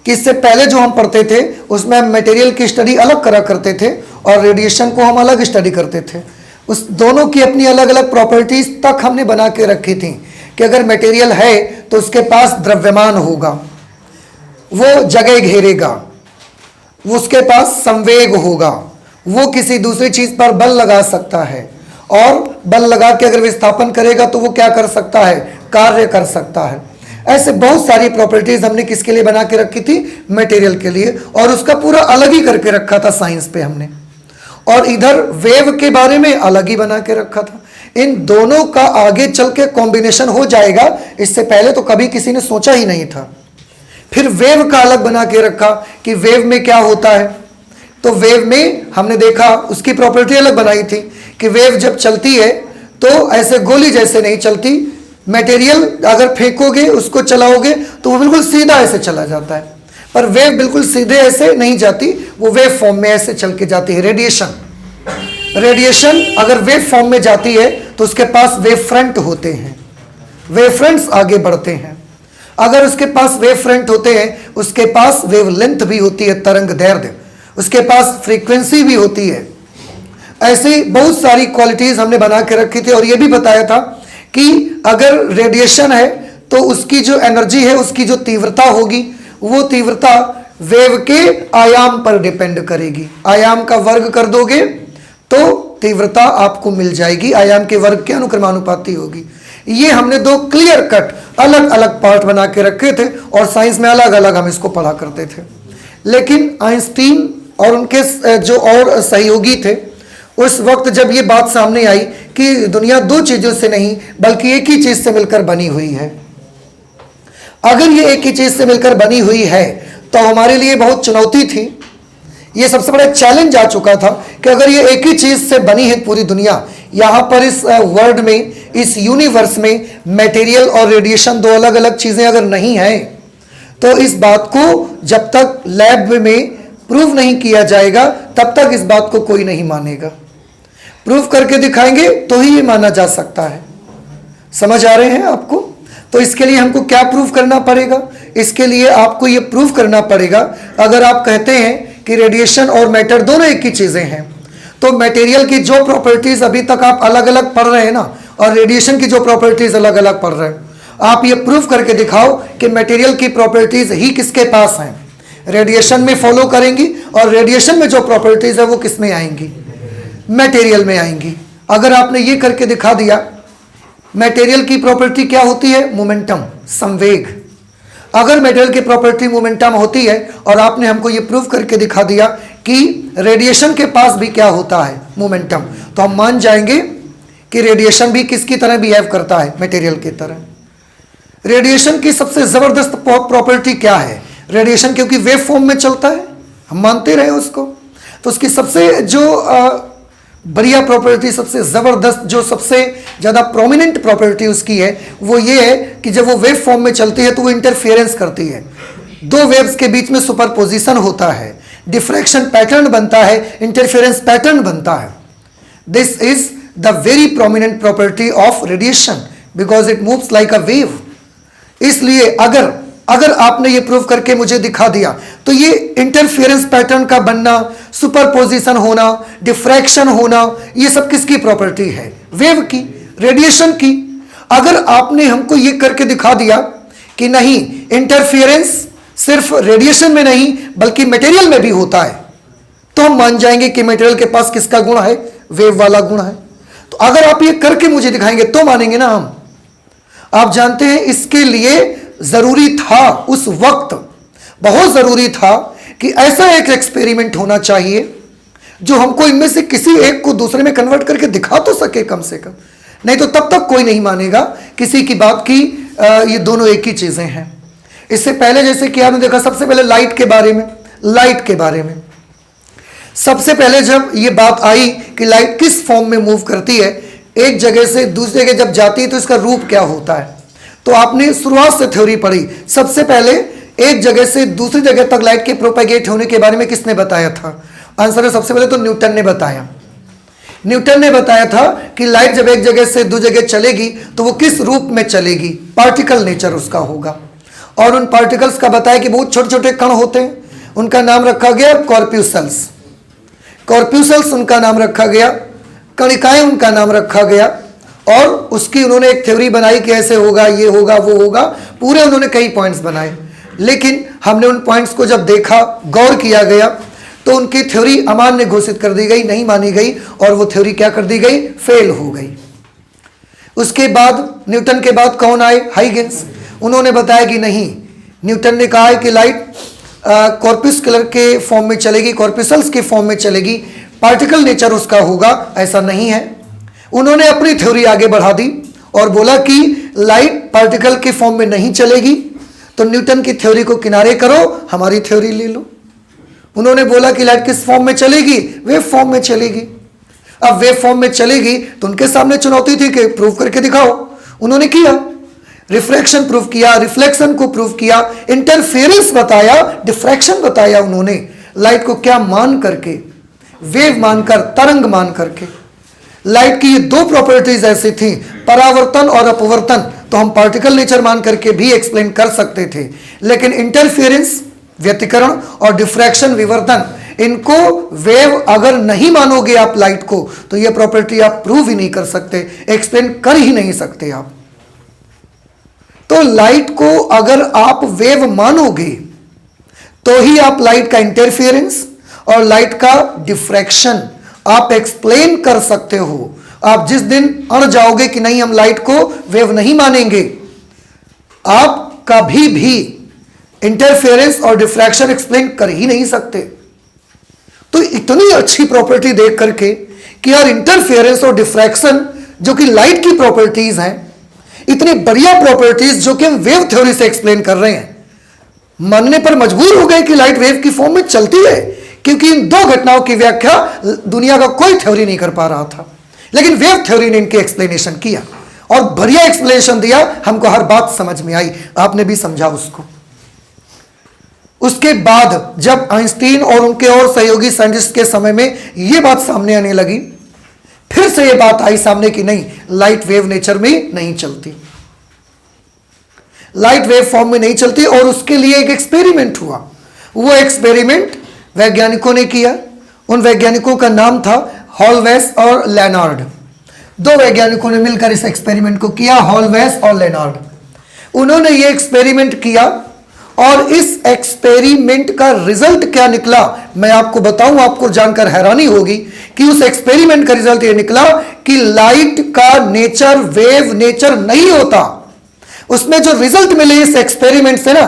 कि इससे पहले जो हम पढ़ते थे उसमें हम मटेरियल की स्टडी अलग करा करते थे और रेडिएशन को हम अलग स्टडी करते थे। उस दोनों की अपनी अलग अलग प्रॉपर्टीज तक हमने बना के रखी थी कि अगर मटेरियल है तो उसके पास द्रव्यमान होगा, वो जगह घेरेगा, उसके पास संवेग होगा, वो किसी दूसरी चीज पर बल लगा सकता है, और बल लगा के अगर विस्थापन करेगा तो वो क्या कर सकता है? कार्य कर सकता है। ऐसे बहुत सारी प्रॉपर्टीज हमने किसके लिए बना के रखी थी? मटेरियल के लिए, और उसका पूरा अलग ही करके रखा था साइंस पे हमने। और इधर वेव के बारे में अलग ही बना के रखा था। इन दोनों का आगे चल के कॉम्बिनेशन हो जाएगा, इससे पहले तो कभी किसी ने सोचा ही नहीं था। फिर वेव का अलग बना के रखा कि वेव में क्या होता है। तो वेव में हमने देखा, उसकी प्रॉपर्टी अलग बनाई थी कि वेव जब चलती है तो ऐसे गोली जैसे नहीं चलती, मटेरियल अगर फेंकोगे उसको चलाओगे तो वो बिल्कुल सीधा ऐसे चला जाता है, पर वेव बिल्कुल सीधे ऐसे नहीं जाती, वो वेव फॉर्म में ऐसे चल के जाती है। रेडिएशन अगर वेव फॉर्म में जाती है तो उसके पास वेव फ्रंट होते हैं, वेव फ्रंट्स आगे बढ़ते हैं। अगर उसके पास वेव फ्रंट होते हैं, उसके पास वेव लेंथ भी होती है, तरंग दैर्ध्य, उसके पास फ्रीक्वेंसी भी होती है। ऐसी बहुत सारी क्वालिटीज हमने बना के रखी थी, और ये भी बताया था कि अगर रेडिएशन है तो उसकी जो एनर्जी है, उसकी जो तीव्रता होगी, वो तीव्रता वेव के आयाम पर डिपेंड करेगी। आयाम का वर्ग कर दोगे तो तीव्रता आपको मिल जाएगी, आयाम के वर्ग के अनुक्रमानुपाती होगी। ये हमने दो क्लियर कट अलग अलग पार्ट बना के रखे थे और साइंस में अलग अलग हम इसको पढ़ा करते थे। लेकिन आइंस्टीन और उनके जो और सहयोगी थे, उस वक्त जब ये बात सामने आई कि दुनिया दो चीज़ों से नहीं बल्कि एक ही चीज़ से मिलकर बनी हुई है, अगर ये एक ही चीज़ से मिलकर बनी हुई है तो हमारे लिए बहुत चुनौती थी। ये सबसे बड़ा चैलेंज आ चुका था कि अगर ये एक ही चीज़ से बनी है पूरी दुनिया, यहाँ पर इस वर्ल्ड में, इस यूनिवर्स में मटेरियल और रेडिएशन दो अलग अलग चीज़ें अगर नहीं हैं, तो इस बात को जब तक लैब में प्रूव नहीं किया जाएगा तब तक इस बात को कोई नहीं मानेगा। प्रूव करके दिखाएंगे तो ही ये माना जा सकता है। समझ आ रहे हैं आपको? तो इसके लिए हमको क्या प्रूव करना पड़ेगा? इसके लिए आपको ये प्रूव करना पड़ेगा, अगर आप कहते हैं कि रेडिएशन और मैटर दोनों एक ही चीज़ें हैं, तो मटेरियल की जो प्रॉपर्टीज अभी तक आप अलग अलग पढ़ रहे हैं ना, और रेडिएशन की जो प्रॉपर्टीज अलग अलग पढ़ रहे हैं, आप ये प्रूव करके दिखाओ कि मटेरियल की प्रॉपर्टीज ही किसके पास हैं, रेडिएशन में फॉलो करेंगी, और रेडिएशन में जो प्रॉपर्टीज है वो किस में आएंगी, मटेरियल में आएंगी। अगर आपने ये करके दिखा दिया, मटेरियल की प्रॉपर्टी क्या होती है? मोमेंटम, संवेग। अगर मटेरियल की प्रॉपर्टी मोमेंटम होती है और आपने हमको ये प्रूव करके दिखा दिया कि रेडिएशन के पास भी क्या होता है, मोमेंटम, तो हम मान जाएंगे कि रेडिएशन भी किसकी तरह बिहेव करता है, मटेरियल की तरह। रेडिएशन की सबसे जबरदस्त प्रॉपर्टी क्या है? रेडिएशन क्योंकि वेव फॉर्म में चलता है, हम मानते रहे उसको, तो उसकी सबसे जो बढ़िया प्रॉपर्टी, सबसे ज़बरदस्त, जो सबसे ज़्यादा प्रोमिनेंट प्रॉपर्टी उसकी है, वो ये है कि जब वो वेव फॉर्म में चलती है तो वो इंटरफेरेंस करती है, दो वेव्स के बीच में सुपरपोजिशन होता है, डिफ्रैक्शन पैटर्न बनता है, इंटरफेरेंस पैटर्न बनता है। This is the very prominent property of radiation because it moves like a wave. इसलिए अगर आपने ये प्रूव करके मुझे दिखा दिया तो ये इंटरफेरेंस पैटर्न का बनना, सुपरपोजिशन होना, डिफ्रैक्शन होना, ये सब किसकी प्रॉपर्टी है? वेव की, रेडिएशन की। अगर आपने हमको ये करके दिखा दिया कि नहीं, इंटरफेरेंस सिर्फ रेडिएशन में नहीं बल्कि मटेरियल में भी होता है, तो हम मान जाएंगे कि मटेरियल के पास किसका गुण है? वेव वाला गुण है। तो अगर आप ये करके मुझे दिखाएंगे तो मानेंगे ना हम। आप जानते हैं इसके लिए जरूरी था, उस वक्त बहुत जरूरी था कि ऐसा एक एक्सपेरिमेंट होना चाहिए जो हमको इनमें से किसी एक को दूसरे में कन्वर्ट करके दिखा तो सके कम से कम, नहीं तो तब तक कोई नहीं मानेगा किसी की बात की ये दोनों एक ही चीजें हैं। इससे पहले जैसे कि आपने देखा, सबसे पहले लाइट के बारे में सबसे पहले जब ये बात आई कि लाइट किस फॉर्म में मूव करती है, एक जगह से दूसरी जगह जब जाती है तो इसका रूप क्या होता है, तो आपने शुरुआत से थ्योरी पढ़ी। सबसे पहले एक जगह से दूसरी जगह तक लाइट के प्रोपेगेट होने के बारे में किसने बताया था? आंसर है सबसे पहले तो न्यूटन ने बताया। न्यूटन ने बताया था कि लाइट जब एक जगह से दूसरी जगह चलेगी तो वो किस रूप में चलेगी, पार्टिकल नेचर उसका होगा। और उन पार्टिकल्स का बताया कि बहुत छोटे छोटे कण होते हैं, उनका नाम रखा गया कॉर्प्यूसल्स। कॉर्प्यूसल्स उनका नाम रखा गया, कणिकाएं उनका नाम रखा गया, और उसकी उन्होंने एक थ्योरी बनाई कि ऐसे होगा, ये होगा, वो होगा, पूरे उन्होंने कई पॉइंट्स बनाए। लेकिन हमने उन पॉइंट्स को जब देखा, गौर किया गया, तो उनकी थ्योरी अमान्य घोषित कर दी गई, नहीं मानी गई, और वो थ्योरी क्या कर दी गई? फेल हो गई। उसके बाद न्यूटन के बाद कौन आए? हाइगेंस। उन्होंने बताया कि नहीं, न्यूटन ने कहा है कि लाइट कॉर्पस्कुलर के फॉर्म में चलेगी, कॉर्पस्कल्स के फॉर्म में चलेगी, पार्टिकल नेचर उसका होगा, ऐसा नहीं है। उन्होंने अपनी थ्योरी आगे बढ़ा दी और बोला कि लाइट पार्टिकल के फॉर्म में नहीं चलेगी, तो न्यूटन की थ्योरी को किनारे करो, हमारी थ्योरी ले लो। उन्होंने बोला कि लाइट किस फॉर्म में चलेगी? वेव फॉर्म में चलेगी। अब वेव फॉर्म में चलेगी तो उनके सामने चुनौती थी कि प्रूव करके दिखाओ। उन्होंने किया, रिफ्रैक्शन प्रूव किया, रिफ्लेक्शन को प्रूव किया, इंटरफेरेंस बताया, डिफ्रैक्शन बताया। उन्होंने लाइट को क्या मान करके? वेव मानकर, तरंग मान करके। लाइट की ये दो प्रॉपर्टीज ऐसी थी, परावर्तन और अपवर्तन, तो हम पार्टिकल नेचर मान करके भी एक्सप्लेन कर सकते थे। लेकिन इंटरफेरेंस, व्यतिकरण, और डिफ्रैक्शन, विवर्तन, इनको वेव अगर नहीं मानोगे आप लाइट को, तो ये प्रॉपर्टी आप प्रूव ही नहीं कर सकते, एक्सप्लेन कर ही नहीं सकते आप। तो लाइट को अगर आप वेव मानोगे तो ही आप लाइट का इंटरफेरेंस और लाइट का डिफ्रैक्शन आप एक्सप्लेन कर सकते हो। आप जिस दिन अड़ जाओगे कि नहीं हम लाइट को वेव नहीं मानेंगे, आप कभी भी इंटरफेरेंस और डिफ्रैक्शन एक्सप्लेन कर ही नहीं सकते। तो इतनी अच्छी प्रॉपर्टी देख करके कि यार इंटरफेरेंस और डिफ्रैक्शन जो कि लाइट की प्रॉपर्टीज हैं, इतनी बढ़िया प्रॉपर्टीज जो कि हम वेव थ्योरी से एक्सप्लेन कर रहे हैं, मानने पर मजबूर हो गए कि लाइट वेव की फॉर्म में चलती है, क्योंकि इन दो घटनाओं की व्याख्या दुनिया का कोई थ्योरी नहीं कर पा रहा था। लेकिन वेव थ्योरी ने इनकी एक्सप्लेनेशन किया और बढ़िया एक्सप्लेनेशन दिया, हमको हर बात समझ में आई, आपने भी समझा उसको। उसके बाद जब आइंस्टीन और उनके और सहयोगी साइंटिस्ट के समय में यह बात सामने आने लगी, फिर से यह बात आई सामने कि नहीं, लाइट वेव नेचर में नहीं चलती, लाइट वेव फॉर्म में नहीं चलती। और उसके लिए एक एक्सपेरिमेंट हुआ। वो एक्सपेरिमेंट वैज्ञानिकों ने किया। उन वैज्ञानिकों का नाम था हॉलवेस और लेनार्ड। दो वैज्ञानिकों ने मिलकर इस एक्सपेरिमेंट को किया, हॉलवेस और लेनार्ड। उन्होंने ये एक्सपेरिमेंट किया और इस एक्सपेरिमेंट का रिजल्ट क्या निकला मैं आपको बताऊं, आपको जानकर हैरानी होगी कि उस एक्सपेरिमेंट का रिजल्ट ये निकला कि लाइट का नेचर वेव नेचर नहीं होता। उसमें जो रिजल्ट मिले इस एक्सपेरिमेंट से ना,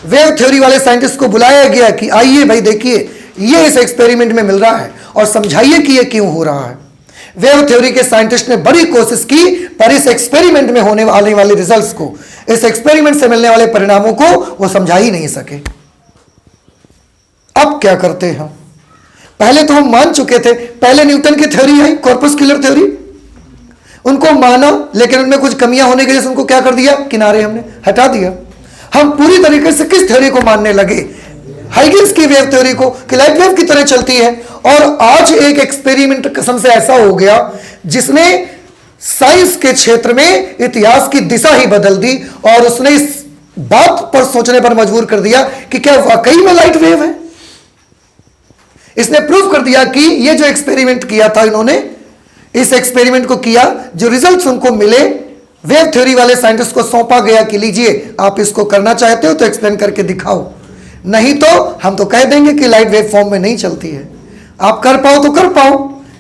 वेव थ्योरी वाले साइंटिस्ट को बुलाया गया कि आइए भाई देखिए ये इस एक्सपेरिमेंट में मिल रहा है और समझाइए कि ये क्यों हो रहा है। वेव थ्योरी के साइंटिस्ट ने बड़ी कोशिश की, पर इस एक्सपेरिमेंट में होने वाले रिजल्ट्स को, इस एक्सपेरिमेंट से मिलने वाले परिणामों को वो समझा ही नहीं सके। अब क्या करते हैं? पहले तो हम मान चुके थे, पहले न्यूटन की थ्योरी आई, कॉर्पस्कुलर थ्योरी, उनको माना, लेकिन उनमें कुछ कमियां होने की वजह से उनको क्या कर दिया, किनारे हमने हटा दिया। हम पूरी तरीके से किस थ्योरी को मानने लगे? हाइगेंस की वेव थ्योरी को, कि लाइट वेव की तरह चलती है। और आज एक एक्सपेरिमेंट कसम से ऐसा हो गया जिसने साइंस के क्षेत्र में इतिहास की दिशा ही बदल दी और उसने इस बात पर सोचने पर मजबूर कर दिया कि क्या वाकई में लाइट वेव है। इसने प्रूव कर दिया कि ये जो एक्सपेरिमेंट किया था इन्होंने, इस एक्सपेरिमेंट को किया, जो रिजल्ट्स उनको मिले, वेव थ्योरी वाले साइंटिस्ट को सौंपा गया कि लीजिए आप इसको करना चाहते हो तो एक्सप्लेन करके दिखाओ, नहीं तो हम तो कह देंगे कि लाइट वेव फॉर्म में नहीं चलती है। आप कर पाओ तो कर पाओ,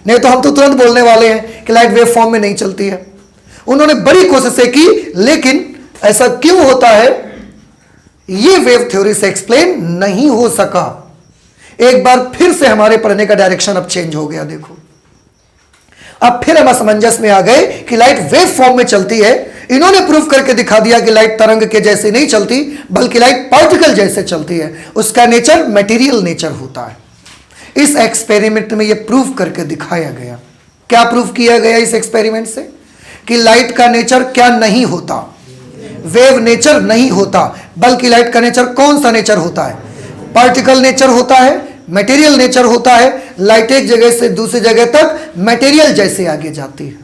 नहीं तो हम तो तुरंत बोलने वाले हैं कि लाइट वेव फॉर्म में नहीं चलती है। उन्होंने बड़ी कोशिशें की, लेकिन ऐसा क्यों होता है ये वेव थ्योरी से एक्सप्लेन नहीं हो सका। एक बार फिर से हमारे पढ़ने का डायरेक्शन अब चेंज हो गया। देखो, अब फिर हम असमंजस में आ गए कि लाइट वेव फॉर्म में चलती है। इन्होंने प्रूफ करके दिखा दिया कि लाइट तरंग के जैसे नहीं चलती, बल्कि लाइट पार्टिकल जैसे चलती है। उसका नेचर मटेरियल नेचर होता है। इस एक्सपेरिमेंट में यह प्रूफ करके दिखाया गया। क्या प्रूफ किया गया इस एक्सपेरिमेंट से? कि लाइट का नेचर क्या नहीं होता, वेव नेचर नहीं होता, बल्कि लाइट का नेचर कौन सा नेचर होता है? पार्टिकल नेचर होता है, मटेरियल नेचर होता है। लाइट एक जगह से दूसरी जगह तक मटेरियल जैसे आगे जाती है।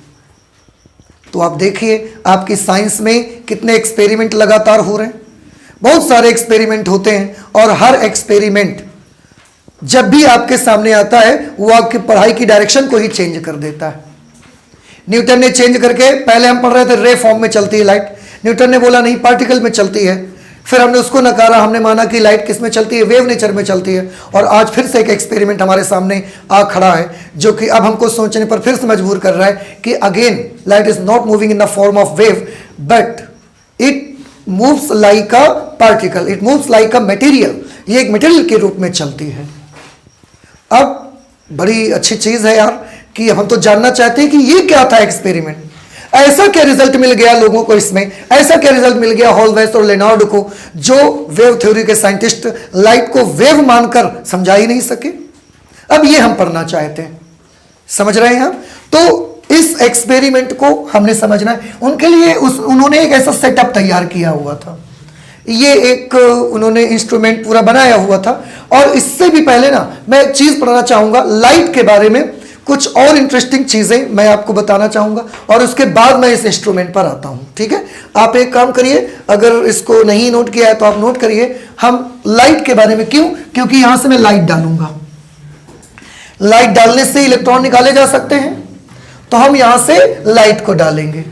तो आप देखिए आपकी साइंस में कितने एक्सपेरिमेंट लगातार हो रहे हैं। बहुत सारे एक्सपेरिमेंट होते हैं और हर एक्सपेरिमेंट जब भी आपके सामने आता है वो आपकी पढ़ाई की डायरेक्शन को ही चेंज कर देता है। न्यूटन ने चेंज करके, पहले हम पढ़ रहे थे रे फॉर्म में चलती है लाइट, न्यूटन ने बोला नहीं पार्टिकल में चलती है। फिर हमने उसको नकारा, हमने माना कि लाइट किस में चलती है, वेव नेचर में चलती है। और आज फिर से एक एक्सपेरिमेंट हमारे सामने आ खड़ा है जो कि अब हमको सोचने पर फिर से मजबूर कर रहा है कि again light is not moving in the form of wave, but it moves like a particle, it moves like a material. ये एक मटेरियल के रूप में चलती है। अब बड़ी अच्छी चीज है यार कि हम तो जानना चाहते हैं कि ये क्या था एक्सपेरिमेंट, ऐसा क्या रिजल्ट मिल गया लोगों को इसमें, ऐसा क्या रिजल्ट मिल गया हॉलवेस और लेनार्ड को जो वेव थ्योरी के साइंटिस्ट लाइट को वेव मानकर समझा ही नहीं सके। अब ये हम पढ़ना चाहते हैं, समझ रहे हैं हम? तो इस एक्सपेरिमेंट को हमने समझना है। उनके लिए उन्होंने एक ऐसा सेटअप तैयार किया हुआ था, ये एक उन्होंने इंस्ट्रूमेंट पूरा बनाया हुआ था। और इससे भी पहले ना मैं एक चीज पढ़ना चाहूंगा लाइट के बारे में, कुछ और इंटरेस्टिंग चीजें मैं आपको बताना चाहूंगा और उसके बाद मैं इस इंस्ट्रूमेंट पर आता हूं। ठीक है, आप एक काम करिए, अगर इसको नहीं नोट किया है तो आप नोट करिए। हम लाइट के बारे में, क्योंकि यहां से मैं लाइट डालूंगा, लाइट डालने से इलेक्ट्रॉन निकाले जा सकते हैं, तो हम यहां से लाइट को डालेंगे।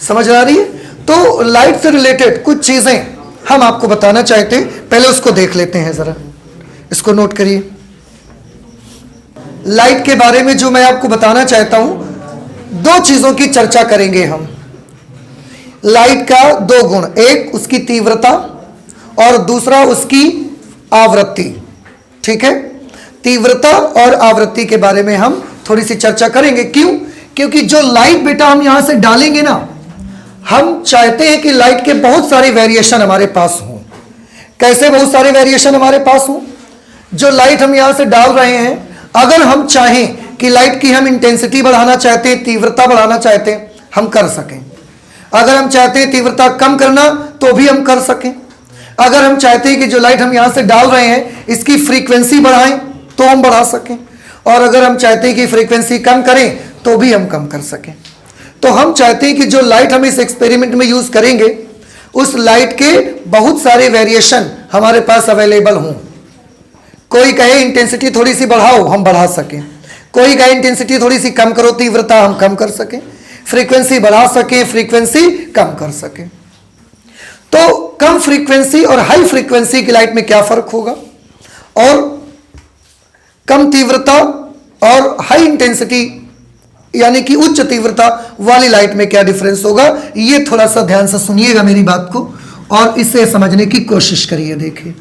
समझ आ रही है? तो लाइट से रिलेटेड कुछ चीजें हम आपको बताना चाहते हैं, पहले उसको देख लेते हैं। जरा इसको नोट करिए। लाइट के बारे में जो मैं आपको बताना चाहता हूं दो चीजों की चर्चा करेंगे हम। लाइट का दो गुण, एक उसकी तीव्रता और दूसरा उसकी आवृत्ति। ठीक है, तीव्रता और आवृत्ति के बारे में हम थोड़ी सी चर्चा करेंगे। क्यों? क्योंकि जो लाइट बेटा हम यहां से डालेंगे ना, हम चाहते हैं कि लाइट के बहुत सारे वेरिएशन हमारे पास हों। कैसे बहुत सारे वेरिएशन हमारे पास हों? जो लाइट हम यहां से डाल रहे हैं, अगर हम चाहें कि लाइट की हम इंटेंसिटी बढ़ाना चाहते हैं, तीव्रता बढ़ाना चाहते हैं, हम कर सकें। अगर हम चाहते हैं तीव्रता कम करना तो भी हम कर सकें। अगर हम चाहते हैं कि जो लाइट हम यहां से डाल रहे हैं इसकी फ्रीक्वेंसी बढ़ाएं तो हम बढ़ा सकें, और अगर हम चाहते हैं कि फ्रीक्वेंसी कम करें तो भी हम कम कर सकें। तो हम चाहते हैं कि जो लाइट हम इस एक्सपेरिमेंट में यूज करेंगे उस लाइट के बहुत सारे वेरिएशन हमारे पास अवेलेबल हों। कोई कहे इंटेंसिटी थोड़ी सी बढ़ाओ, हम बढ़ा सकें। कोई कहे इंटेंसिटी थोड़ी सी कम करो, तीव्रता हम कम कर सकें। फ्रीक्वेंसी बढ़ा सकें, फ्रीक्वेंसी कम कर सकें। तो कम फ्रीक्वेंसी और हाई फ्रीक्वेंसी की लाइट में क्या फर्क होगा, और कम तीव्रता और हाई इंटेंसिटी यानी कि उच्च तीव्रता वाली लाइट में क्या डिफरेंस होगा, ये थोड़ा सा ध्यान से सुनिएगा मेरी बात को और इसे समझने की कोशिश करिए। देखिए,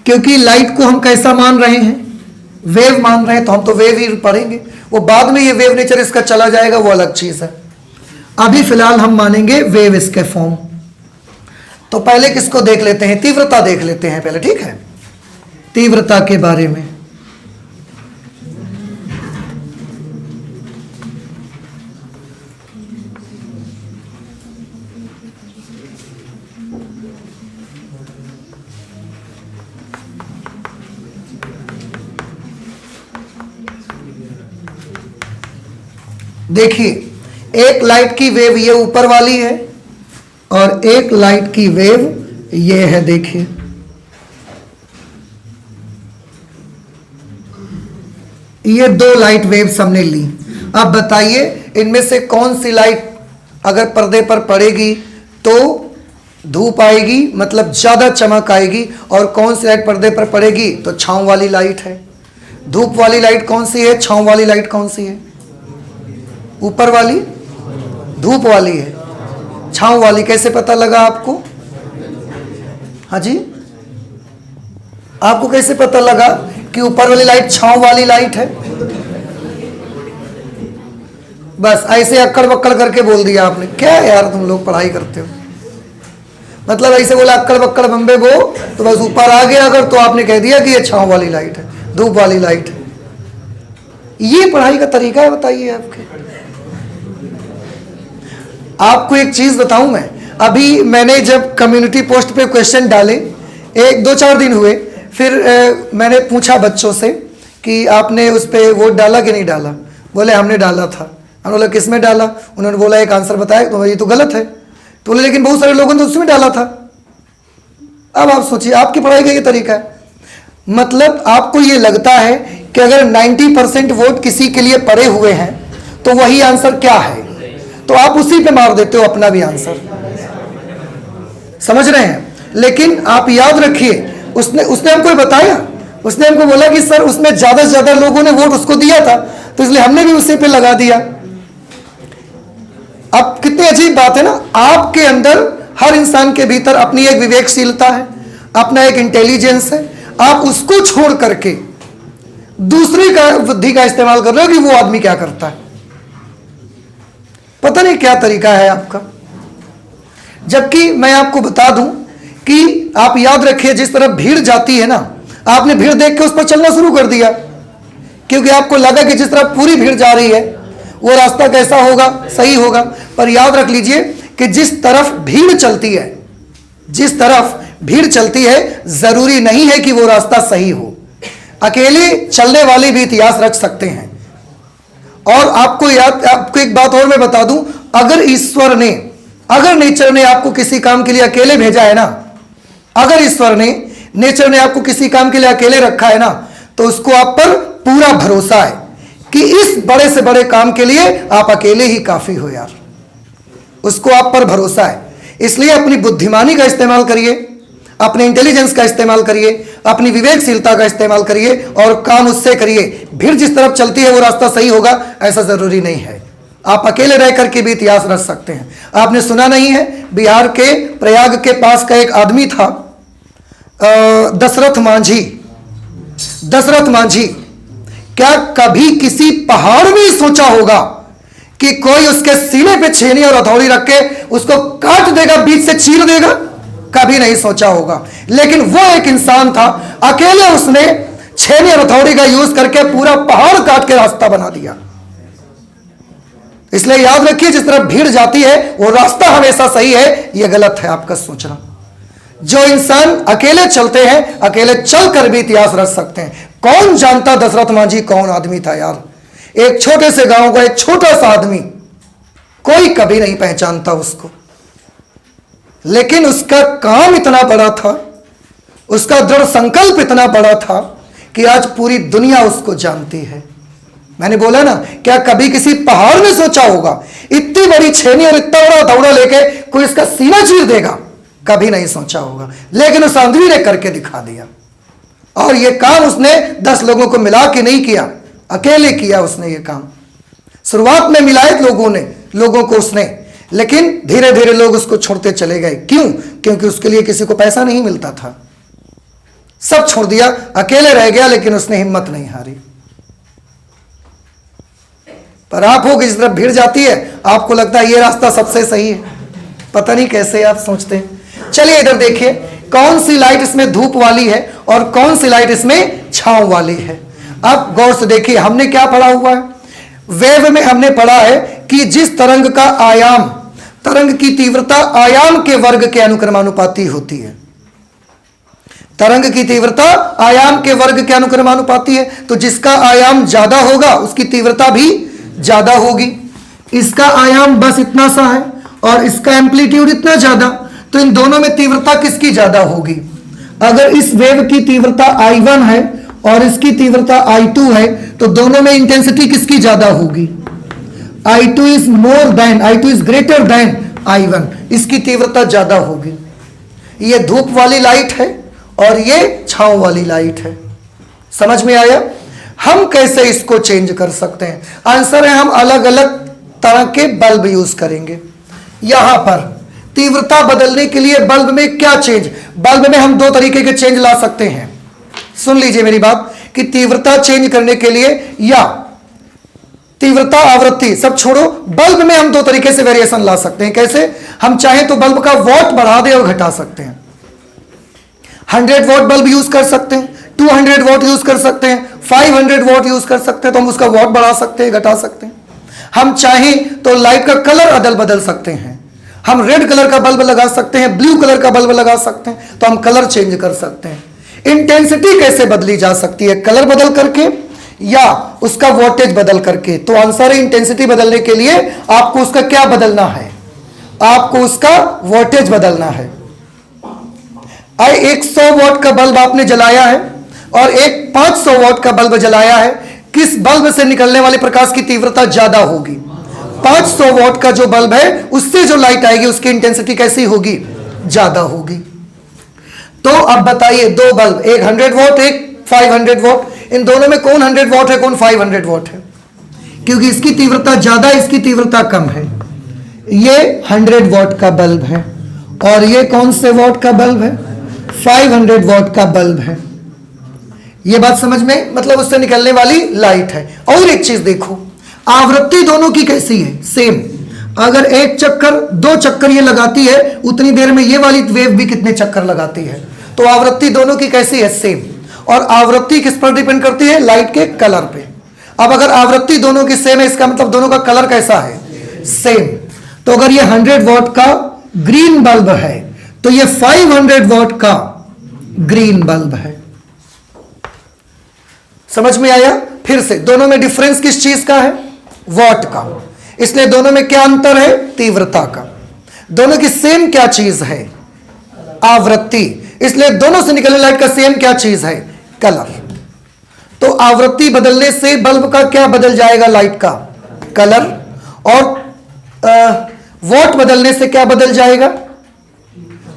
क्योंकि लाइट को हम कैसा मान रहे हैं, वेव मान रहे हैं, तो हम तो वेव ही पढ़ेंगे। वो बाद में ये वेव नेचर इसका चला जाएगा, वो अलग चीज है। अभी फिलहाल हम मानेंगे वेव इसके फॉर्म। तो पहले किसको देख लेते हैं, तीव्रता देख लेते हैं पहले। ठीक है, तीव्रता के बारे में देखिए, एक लाइट की वेव ये ऊपर वाली है और एक लाइट की वेव ये है। देखिए, ये दो लाइट वेव्स हमने ली। अब बताइए इनमें से कौन सी लाइट अगर पर्दे पर पड़ेगी तो धूप आएगी, मतलब ज्यादा चमक आएगी, और कौन सी लाइट पर्दे पर पड़ेगी तो छांव वाली लाइट है। धूप वाली लाइट कौन सी है, छांव वाली लाइट कौन सी है? ऊपर वाली धूप वाली है, छांव वाली कैसे पता लगा आपको? हाँ जी, आपको कैसे पता लगा कि ऊपर वाली लाइट छांव वाली लाइट है? बस ऐसे अक्कड़ बक्कड़ करके बोल दिया आपने। क्या यार तुम लोग पढ़ाई करते हो, मतलब ऐसे बोला अक्कड़ बक्कड़ बम्बे बो तो बस ऊपर आ गया अगर, तो आपने कह दिया कि ये छांव वाली लाइट है, धूप वाली लाइट है। ये पढ़ाई का तरीका है? बताइए आपके। आपको एक चीज बताऊं मैं, अभी मैंने जब कम्युनिटी पोस्ट पे क्वेश्चन डाले, एक दो चार दिन हुए, फिर मैंने पूछा बच्चों से कि आपने उस पर वोट डाला कि नहीं डाला। बोले हमने डाला था। हमने बोला किस में डाला? उन्होंने बोला एक आंसर बताया, तो ये तो गलत है। तो बोले लेकिन बहुत सारे लोगों ने तो उसमें डाला था। अब आप सोचिए, आपकी पढ़ाई का ये तरीका है। मतलब आपको ये लगता है कि अगर 90% वोट किसी के लिए पड़े हुए हैं तो वही आंसर क्या है, तो आप उसी पे मार देते हो अपना भी आंसर। समझ रहे हैं? लेकिन आप याद रखिए, उसने हमको बताया, उसने हमको बोला कि सर उसमें ज्यादा से ज्यादा लोगों ने वोट उसको दिया था, तो इसलिए हमने भी उसी पे लगा दिया। अब कितनी अजीब बात है ना, आपके अंदर, हर इंसान के भीतर अपनी एक विवेकशीलता है, अपना एक इंटेलिजेंस है। आप उसको छोड़ करके दूसरी का बुद्धि का इस्तेमाल कर रहे हो कि वो आदमी क्या करता है। पता नहीं क्या तरीका है आपका। जबकि मैं आपको बता दूं कि आप याद रखिए, जिस तरफ भीड़ जाती है ना, आपने भीड़ देख के उस पर चलना शुरू कर दिया, क्योंकि आपको लगा कि जिस तरफ पूरी भीड़ जा रही है वो रास्ता कैसा होगा, सही होगा। पर याद रख लीजिए कि जिस तरफ भीड़ चलती है, जिस तरफ भीड़ चलती है, जरूरी नहीं है कि वो रास्ता सही हो। अकेले चलने वाले भी इतिहास रच सकते हैं। और आपको एक बात और मैं बता दूं, अगर ईश्वर ने, अगर नेचर ने आपको किसी काम के लिए अकेले भेजा है ना, अगर ईश्वर ने, नेचर ने आपको किसी काम के लिए अकेले रखा है ना, तो उसको आप पर पूरा भरोसा है कि इस बड़े से बड़े काम के लिए आप अकेले ही काफी हो यार। उसको आप पर भरोसा है। इसलिए अपनी बुद्धिमानी का इस्तेमाल करिए, अपने इंटेलिजेंस का इस्तेमाल करिए, अपनी विवेकशीलता का इस्तेमाल करिए और काम उससे करिए। भीड़ जिस तरफ चलती है वो रास्ता सही होगा ऐसा जरूरी नहीं है। आप अकेले रह करके भी इतिहास रच सकते हैं। आपने सुना नहीं है, बिहार के प्रयाग के पास का एक आदमी था, दशरथ मांझी। दशरथ मांझी, क्या कभी किसी पहाड़ में सोचा होगा कि कोई उसके सीने पे छेनी और हथौड़ी रख के उसको काट देगा, बीच से चीर देगा? कभी नहीं सोचा होगा। लेकिन वो एक इंसान था, अकेले उसने छेनी और हथौड़ी का यूज करके पूरा पहाड़ काट के रास्ता बना दिया। इसलिए याद रखिए, जिस तरफ भीड़ जाती है वो रास्ता हमेशा सही है, यह गलत है आपका सोचना। जो इंसान अकेले चलते हैं, अकेले चलकर भी इतिहास रच सकते हैं। कौन जानता दशरथ मांझी कौन आदमी था यार? एक छोटे से गांव का एक छोटा सा आदमी, कोई कभी नहीं पहचानता उसको, लेकिन उसका काम इतना बड़ा था, उसका दृढ़ संकल्प इतना बड़ा था कि आज पूरी दुनिया उसको जानती है। मैंने बोला ना, क्या कभी किसी पहाड़ में सोचा होगा इतनी बड़ी छेनी और इतना बड़ा हथौड़ा लेके कोई इसका सीना चीर देगा? कभी नहीं सोचा होगा। लेकिन उस आदमी ने करके दिखा दिया। और यह काम उसने 10 लोगों को मिला के नहीं किया, अकेले किया उसने ये काम। शुरुआत में मिलाए लोगों को उसने, लेकिन धीरे धीरे लोग उसको छोड़ते चले गए। क्यों? क्योंकि उसके लिए किसी को पैसा नहीं मिलता था। सब छोड़ दिया, अकेले रह गया, लेकिन उसने हिम्मत नहीं हारी। पर आप हो कि जिस तरफ भीड़ जाती है आपको लगता है ये रास्ता सबसे सही है। पता नहीं कैसे आप सोचते हैं। चलिए इधर देखिए, कौन सी लाइट इसमें धूप वाली है और कौन सी लाइट इसमें छांव वाली है। अब गौर से देखिए, हमने क्या पढ़ा हुआ है? वेव में हमने पढ़ा है कि जिस तरंग का आयाम, तरंग की तीव्रता आयाम के वर्ग के अनुक्रमानुपाती होती है। तरंग की तीव्रता आयाम के वर्ग के अनुक्रमानुपाती है, तो जिसका आयाम ज्यादा होगा उसकी तीव्रता भी ज्यादा होगी। इसका आयाम बस इतना सा है और इसका एम्पलीट्यूड इतना ज्यादा, तो इन दोनों में तीव्रता किसकी ज्यादा होगी? अगर इस वेव की तीव्रता I1 है और इसकी तीव्रता I2 है, तो दोनों में इंटेंसिटी किसकी ज्यादा होगी? I2 is more than, I2 is greater than I1, इसकी तीव्रता ज्यादा होगी। ये धूप वाली लाइट है और ये छांव वाली लाइट है। समझ में आया? हम कैसे इसको चेंज कर सकते हैं? आंसर है, हम अलग अलग तरह के बल्ब यूज करेंगे। यहां पर तीव्रता बदलने के लिए बल्ब में क्या चेंज? बल्ब में हम 2 तरीके के चेंज ला सकते हैं। सुन लीजिए मेरी बात, कि तीव्रता चेंज करने के लिए या तीव्रता, आवृत्ति सब छोड़ो, बल्ब में हम 2 तरीके से वेरिएशन ला सकते हैं। कैसे? हम चाहें तो बल्ब का वॉट बढ़ा दे और घटा सकते हैं। 100 वॉट बल्ब यूज कर सकते हैं, 200 वॉट यूज कर सकते हैं, 500 वॉट यूज कर सकते हैं, तो हम उसका वॉट बढ़ा सकते हैं, घटा सकते हैं। हम चाहें तो लाइट का कलर अदल बदल सकते हैं। हम रेड कलर का बल्ब लगा सकते हैं, ब्लू कलर का बल्ब लगा सकते हैं, तो हम कलर चेंज कर सकते हैं। इंटेंसिटी कैसे बदली जा सकती है? कलर बदल करके या उसका वोल्टेज बदल करके। तो आंसर है, इंटेंसिटी बदलने के लिए आपको उसका क्या बदलना है? आपको उसका वोल्टेज बदलना है। 100 वॉट का बल्ब आपने जलाया है और एक 500 वॉट का बल्ब जलाया है, किस बल्ब से निकलने वाले प्रकाश की तीव्रता ज्यादा होगी? 500 वॉट का जो बल्ब है उससे जो लाइट आएगी उसकी इंटेंसिटी कैसी होगी? ज्यादा होगी। तो अब बताइए, 2 बल्ब, एक 100 वॉट, एक 500 वॉट, इन दोनों में कौन 100 वॉट है, कौन 500 वॉट है? क्योंकि इसकी तीव्रता ज्यादा, इसकी तीव्रता कम है। ये 100 वॉट का बल्ब है और ये कौन से वॉट का बल्ब है? 500 वॉट का बल्ब है। ये बात समझ में, मतलब उससे निकलने वाली लाइट है। और एक चीज देखो, आवृत्ति दोनों की कैसी है? सेम। अगर एक चक्कर 2 चक्कर ये लगाती है, उतनी देर में ये वाली वेव भी कितने चक्कर लगाती है? तो आवृत्ति दोनों की कैसी है? सेम। और आवृत्ति किस पर डिपेंड करती है? लाइट के कलर पे। अब अगर आवृत्ति दोनों की सेम है, इसका मतलब दोनों का कलर कैसा है? सेम। तो अगर ये 100 वॉट का ग्रीन बल्ब है तो ये 500 वॉट का ग्रीन बल्ब है। समझ में आया? फिर से, दोनों में डिफरेंस किस चीज का है? वॉट का। इसलिए दोनों में क्या अंतर है? तीव्रता का। दोनों की सेम क्या चीज है? आवृत्ति। इसलिए दोनों से निकलने लाइट का सेम क्या चीज है? कलर। तो आवृत्ति बदलने से बल्ब का क्या बदल जाएगा? लाइट का कलर। और वॉट बदलने से क्या बदल जाएगा?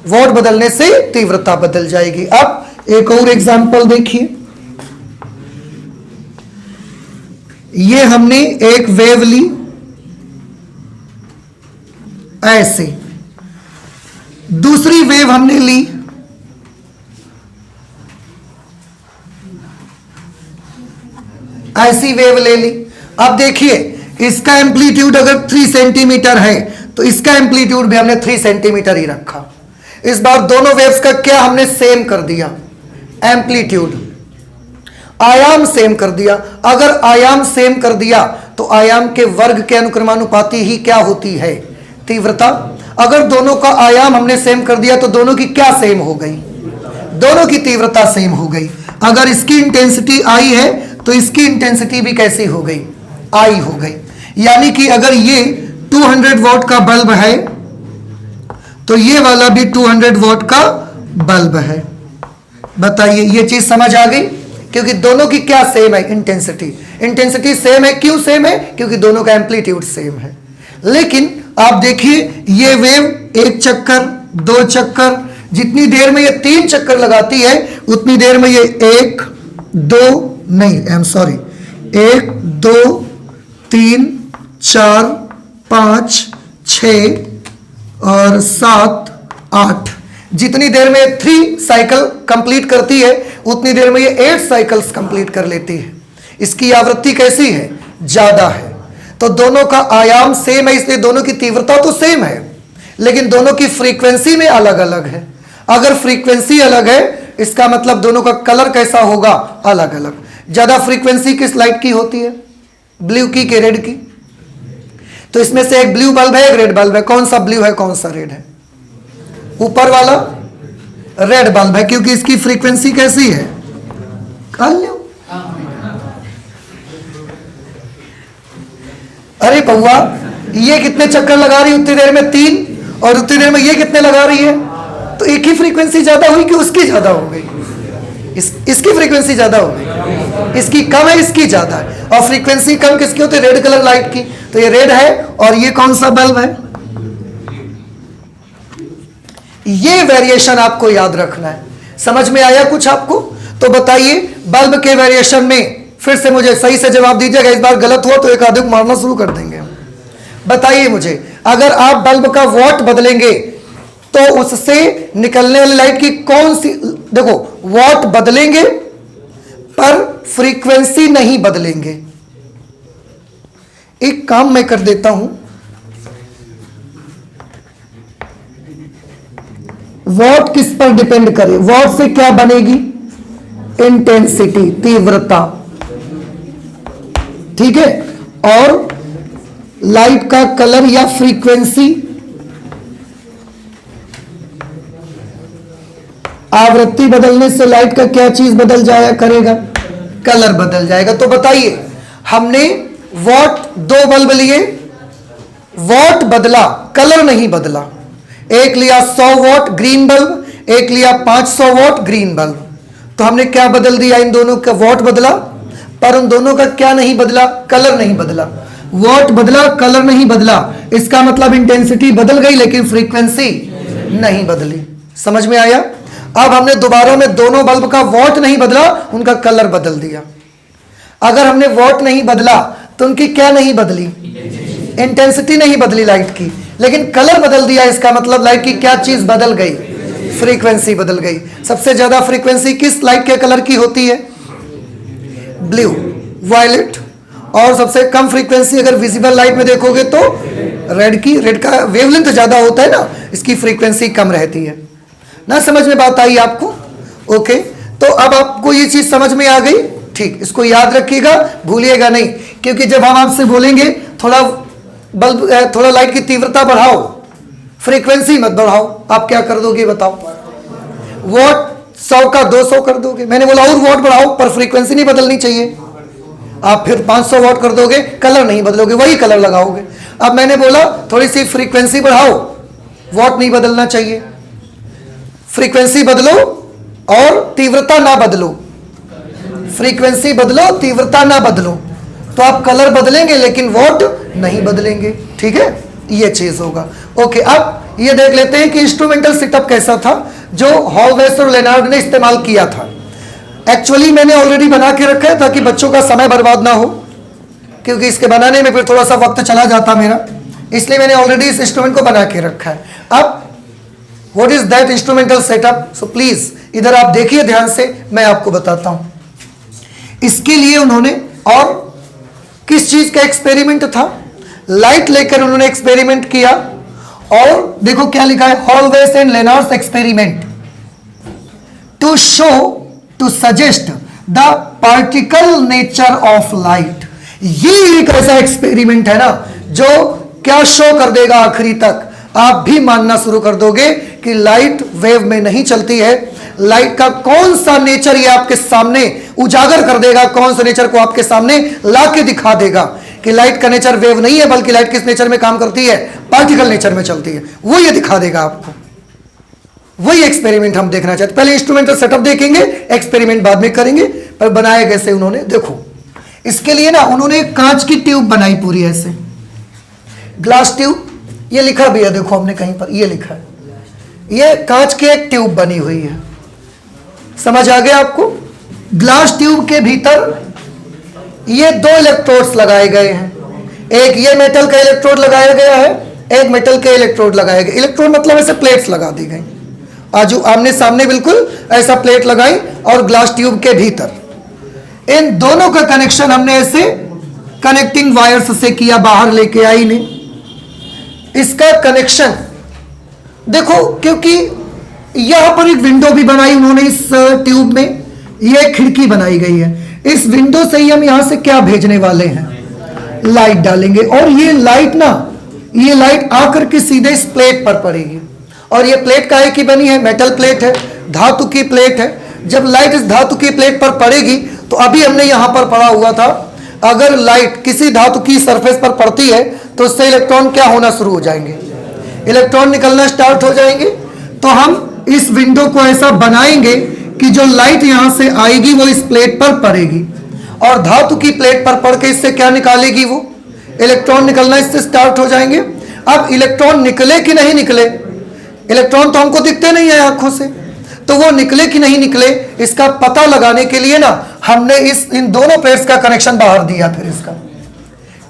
वॉट बदलने से तीव्रता बदल जाएगी। अब एक और एग्जांपल देखिए, ये हमने एक वेव ली ऐसे, दूसरी वेव हमने ली ऐसी वेव ले ली। अब देखिए इसका एम्पलीट्यूड अगर 3 सेंटीमीटर है तो इसका एम्पलीट्यूड भी हमने 3 सेंटीमीटर ही रखा। इस बार दोनों वेव्स का क्या हमने सेम कर दिया, एम्पलीट्यूड, आयाम सेम कर दिया। अगर आयाम सेम कर दिया तो आयाम के वर्ग के अनुक्रमानुपाती ही क्या होती है, तीव्रता। अगर दोनों का आयाम हमने सेम कर दिया तो दोनों की क्या सेम हो गई, दोनों की तीव्रता सेम हो गई। अगर इसकी इंटेंसिटी आई है तो इसकी इंटेंसिटी भी कैसी हो गई, आई हो गई। यानी कि अगर ये 200 वॉट का बल्ब है तो ये वाला भी 200 वॉट का बल्ब है। बताइए ये चीज समझ आ गई, क्योंकि दोनों की क्या सेम है, इंटेंसिटी। इंटेंसिटी सेम है, क्यों सेम है, क्योंकि दोनों का एम्पलीट्यूड सेम है। लेकिन आप देखिए ये वेव 1 चक्कर 2 चक्कर, जितनी देर में ये 3 चक्कर लगाती है उतनी देर में ये 1 2 नहीं, आई एम सॉरी, 1 2 3 4 5 6 और 7 8, जितनी देर में 3 साइकिल कंप्लीट करती है उतनी देर में ये 8 साइकिल्स कंप्लीट कर लेती है। इसकी आवृत्ति कैसी है, ज्यादा है। तो दोनों का आयाम सेम है, इसलिए दोनों की तीव्रता तो सेम है, लेकिन दोनों की फ्रीक्वेंसी में अलग अलग है। अगर फ्रीक्वेंसी अलग है इसका मतलब दोनों का कलर कैसा होगा, अलग अलग। ज्यादा फ्रीक्वेंसी किस लाइट की होती है, ब्लू की कि रेड की। तो इसमें से एक ब्लू बल्ब है एक रेड बल्ब है, कौन सा ब्लू है कौन सा रेड है, ऊपर वाला रेड बल्ब है, क्योंकि इसकी फ्रीक्वेंसी कैसी है, अरे पौआ ये कितने चक्कर लगा रही है उतनी देर में 3, और उतनी देर में ये कितने लगा रही है, तो एक ही फ्रीक्वेंसी ज्यादा हुई कि उसकी ज्यादा हो गई, इसकी फ्रीक्वेंसी ज्यादा हो गई, इसकी कम है इसकी ज्यादा है। और फ्रीक्वेंसी कम किसकी होती है, रेड कलर लाइट की, तो ये रेड है। और ये कौन सा बल्ब है, ये वेरिएशन आपको याद रखना है। समझ में आया कुछ आपको, तो बताइए बल्ब के वेरिएशन में फिर से मुझे सही से जवाब दीजिएगा, इस बार गलत हुआ तो एक आधे को मारना शुरू कर देंगे। बताइए मुझे, अगर आप बल्ब का वॉट बदलेंगे तो उससे निकलने वाली लाइट की कौन सी, देखो वॉट बदलेंगे पर फ्रीक्वेंसी नहीं बदलेंगे। एक काम मैं कर देता हूं, वॉट किस पर डिपेंड करे, वॉट से क्या बनेगी, इंटेंसिटी, तीव्रता, ठीक है। और लाइट का कलर या फ्रीक्वेंसी, आवृत्ति बदलने से लाइट का क्या चीज बदल जाया करेगा, कलर बदल जाएगा। तो बताइए हमने वॉट 2 बल्ब लिए, वॉट बदला कलर नहीं बदला। एक लिया 100 वॉट ग्रीन बल्ब, एक लिया 500 वॉट ग्रीन बल्ब, तो हमने क्या बदल दिया, इन दोनों का वॉट बदला पर उन दोनों का क्या नहीं बदला, कलर नहीं बदला। वॉट बदला कलर नहीं बदला, इसका मतलब इंटेंसिटी बदल गई लेकिन फ्रीक्वेंसी नहीं बदली। समझ में आया। अब हमने दोबारा में दोनों बल्ब का वॉट नहीं बदला, उनका कलर बदल दिया। अगर हमने वॉट नहीं बदला तो उनकी क्या नहीं बदली, इंटेंसिटी नहीं बदली लाइट की, लेकिन कलर बदल दिया। इसका मतलब लाइट की क्या चीज बदल गई, फ्रीक्वेंसी बदल गई। सबसे ज्यादा फ्रीक्वेंसी किस लाइट के कलर की होती है, ब्लू, वायलेट। और सबसे कम फ्रीक्वेंसी अगर विजिबल लाइट में देखोगे तो रेड की, रेड का वेवलेंथ ज्यादा होता है ना, इसकी फ्रीक्वेंसी कम रहती है ना। समझ में बात आई आपको, ओके। तो अब आपको ये चीज समझ में आ गई, ठीक। इसको याद रखिएगा, भूलिएगा नहीं, क्योंकि जब हम आपसे बोलेंगे थोड़ा बल्ब, थोड़ा लाइट की तीव्रता बढ़ाओ, फ्रीक्वेंसी मत बढ़ाओ, आप क्या कर दोगे बताओ, वॉट 100 का 200 कर दोगे। मैंने बोला और वॉट बढ़ाओ पर फ्रीक्वेंसी नहीं बदलनी चाहिए, आप फिर 500 वॉट कर दोगे, कलर नहीं बदलोगे, वही कलर लगाओगे। अब मैंने बोला थोड़ी सी फ्रीक्वेंसी बढ़ाओ, वॉट नहीं बदलना चाहिए, फ्रीक्वेंसी बदलो और तीव्रता ना बदलो, फ्रीक्वेंसी बदलो तीव्रता ना बदलो, तो आप कलर बदलेंगे लेकिन वॉट नहीं बदलेंगे, ठीक है। ये चीज होगा, ओके। अब ये देख लेते हैं कि इंस्ट्रूमेंटल सेटअप कैसा था। जो हॉलवेस और लेनार्ड ने इस्तेमाल किया था। एक्चुअली मैंने ऑलरेडी बना के रखा है ताकि बच्चों का समय बर्बाद ना हो, क्योंकि इसके बनाने में फिर थोड़ा सा वक्त चला जाता मेरा, इसलिए मैंने ऑलरेडी इस इंस्ट्रूमेंट को बना के रखा है। अब what is that instrumental setup, so please इधर आप देखिए ध्यान से, मैं आपको बताता हूं। इसके लिए उन्होंने और किस चीज का एक्सपेरिमेंट था, लाइट लेकर उन्होंने एक्सपेरिमेंट किया, और देखो क्या लिखा है, Hallwachs and Lenard's experiment to show to suggest the particle nature of light. ये एक ऐसा एक्सपेरिमेंट है ना जो क्या शो कर देगा, आखिरी तक आप भी मानना शुरू कर दोगे कि लाइट वेव में नहीं चलती है। लाइट का कौन सा नेचर ये आपके सामने उजागर कर देगा, कौन सा नेचर को आपके सामने ला के दिखा देगा कि लाइट का नेचर वेव नहीं है, बल्कि लाइट किस नेचर में काम करती है, पार्टिकल नेचर में चलती है, वो ये दिखा देगा आपको। वही एक्सपेरिमेंट हम देखना चाहते। पहले इंस्ट्रूमेंटल सेटअप देखेंगे, एक्सपेरिमेंट बाद में करेंगे। पर बनाया कैसे उन्होंने, देखो इसके लिए ना उन्होंने कांच की ट्यूब बनाई पूरी ऐसे, ग्लास ट्यूब, ये लिखा भी है देखो हमने कहीं पर, ये लिखा है, ये कांच की एक ट्यूब बनी हुई है, समझ आ गया आपको। ग्लास ट्यूब के भीतर ये दो इलेक्ट्रोड्स लगाए गए हैं, एक ये मेटल का इलेक्ट्रोड लगाया गया है, एक मेटल के इलेक्ट्रोड लगाए गए। इलेक्ट्रोड मतलब ऐसे प्लेट्स लगा दी गई, आजू आमने सामने बिल्कुल ऐसा प्लेट लगाई, और ग्लास ट्यूब के भीतर इन दोनों का कनेक्शन हमने ऐसे कनेक्टिंग वायर्स से किया, बाहर लेके आई ने इसका कनेक्शन देखो, क्योंकि यहां पर एक विंडो भी बनाई उन्होंने इस ट्यूब में, ये खिड़की बनाई गई है, इस विंडो से ही हम यहां से क्या भेजने वाले हैं, लाइट डालेंगे, और ये लाइट ना, ये लाइट आकर के सीधे इस प्लेट पर पड़ेगी। और ये प्लेट काहे की बनी है, मेटल प्लेट है, धातु की प्लेट है। जब लाइट इस धातु की प्लेट पर पड़ेगी, तो अभी हमने यहां पर पढ़ा हुआ था, अगर लाइट किसी धातु की सरफेस पर पड़ती है तो उससे इलेक्ट्रॉन क्या होना शुरू हो जाएंगे, इलेक्ट्रॉन निकलना स्टार्ट हो जाएंगे। तो हम इस विंडो को ऐसा बनाएंगे कि जो लाइट यहां से आएगी वो इस प्लेट पर पड़ेगी, और धातु की प्लेट पर पड़ के इससे क्या निकालेगी, वो इलेक्ट्रॉन निकलना इससे स्टार्ट हो जाएंगे। अब इलेक्ट्रॉन निकले कि नहीं निकले, इलेक्ट्रॉन तो हमको दिखते नहीं है आंखों से, तो वो निकले कि नहीं निकले इसका पता लगाने के लिए ना हमने इन दोनों प्लेट्स का कनेक्शन बाहर दिया। फिर इसका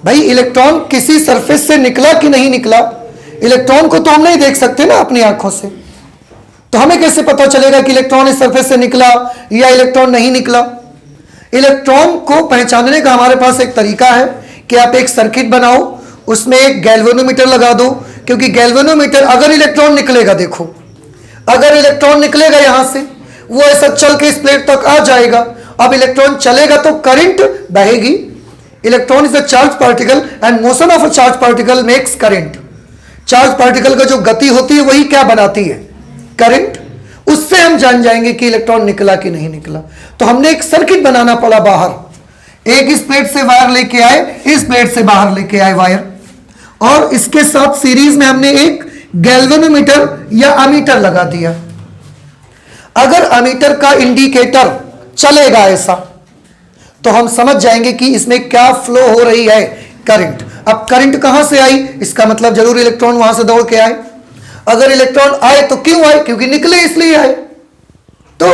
भाई इलेक्ट्रॉन किसी सरफेस से निकला कि नहीं निकला, इलेक्ट्रॉन को तो हम नहीं देख सकते ना अपनी आंखों से, तो हमें कैसे पता चलेगा कि इलेक्ट्रॉन इस सरफेस से निकला या इलेक्ट्रॉन नहीं निकला। इलेक्ट्रॉन को पहचानने का हमारे पास एक तरीका है कि आप एक सर्किट बनाओ, उसमें एक गैल्वेनोमीटर लगा दो, क्योंकि गैल्वेनोमीटर अगर इलेक्ट्रॉन निकलेगा, देखो अगर इलेक्ट्रॉन निकलेगा यहां से, वो ऐसा चल के इस प्लेट तक आ जाएगा। अब इलेक्ट्रॉन चलेगा तो करंट बहेगी। Electron is a charge particle and motion of a charge particle makes current. Charge particle का जो गति होती है वही क्या बनाती है, करंट। उससे हम जान जाएंगे कि इलेक्ट्रॉन निकला कि नहीं निकला। तो हमने एक सर्किट बनाना पड़ा बाहर, एक इस प्लेट से वायर लेके आए, इस प्लेट से बाहर लेके आए वायर, और इसके साथ सीरीज में हमने एक गैल्वेनोमीटर या अमीटर लगा दिया। अगर अमीटर का इंडिकेटर चलेगा ऐसा, तो हम समझ जाएंगे कि इसमें क्या फ्लो हो रही है, करंट। अब करंट कहां से आई, इसका मतलब जरूर इलेक्ट्रॉन वहां से दौड़ के आए। अगर इलेक्ट्रॉन आए तो क्यों आए, क्योंकि निकले इसलिए आए। तो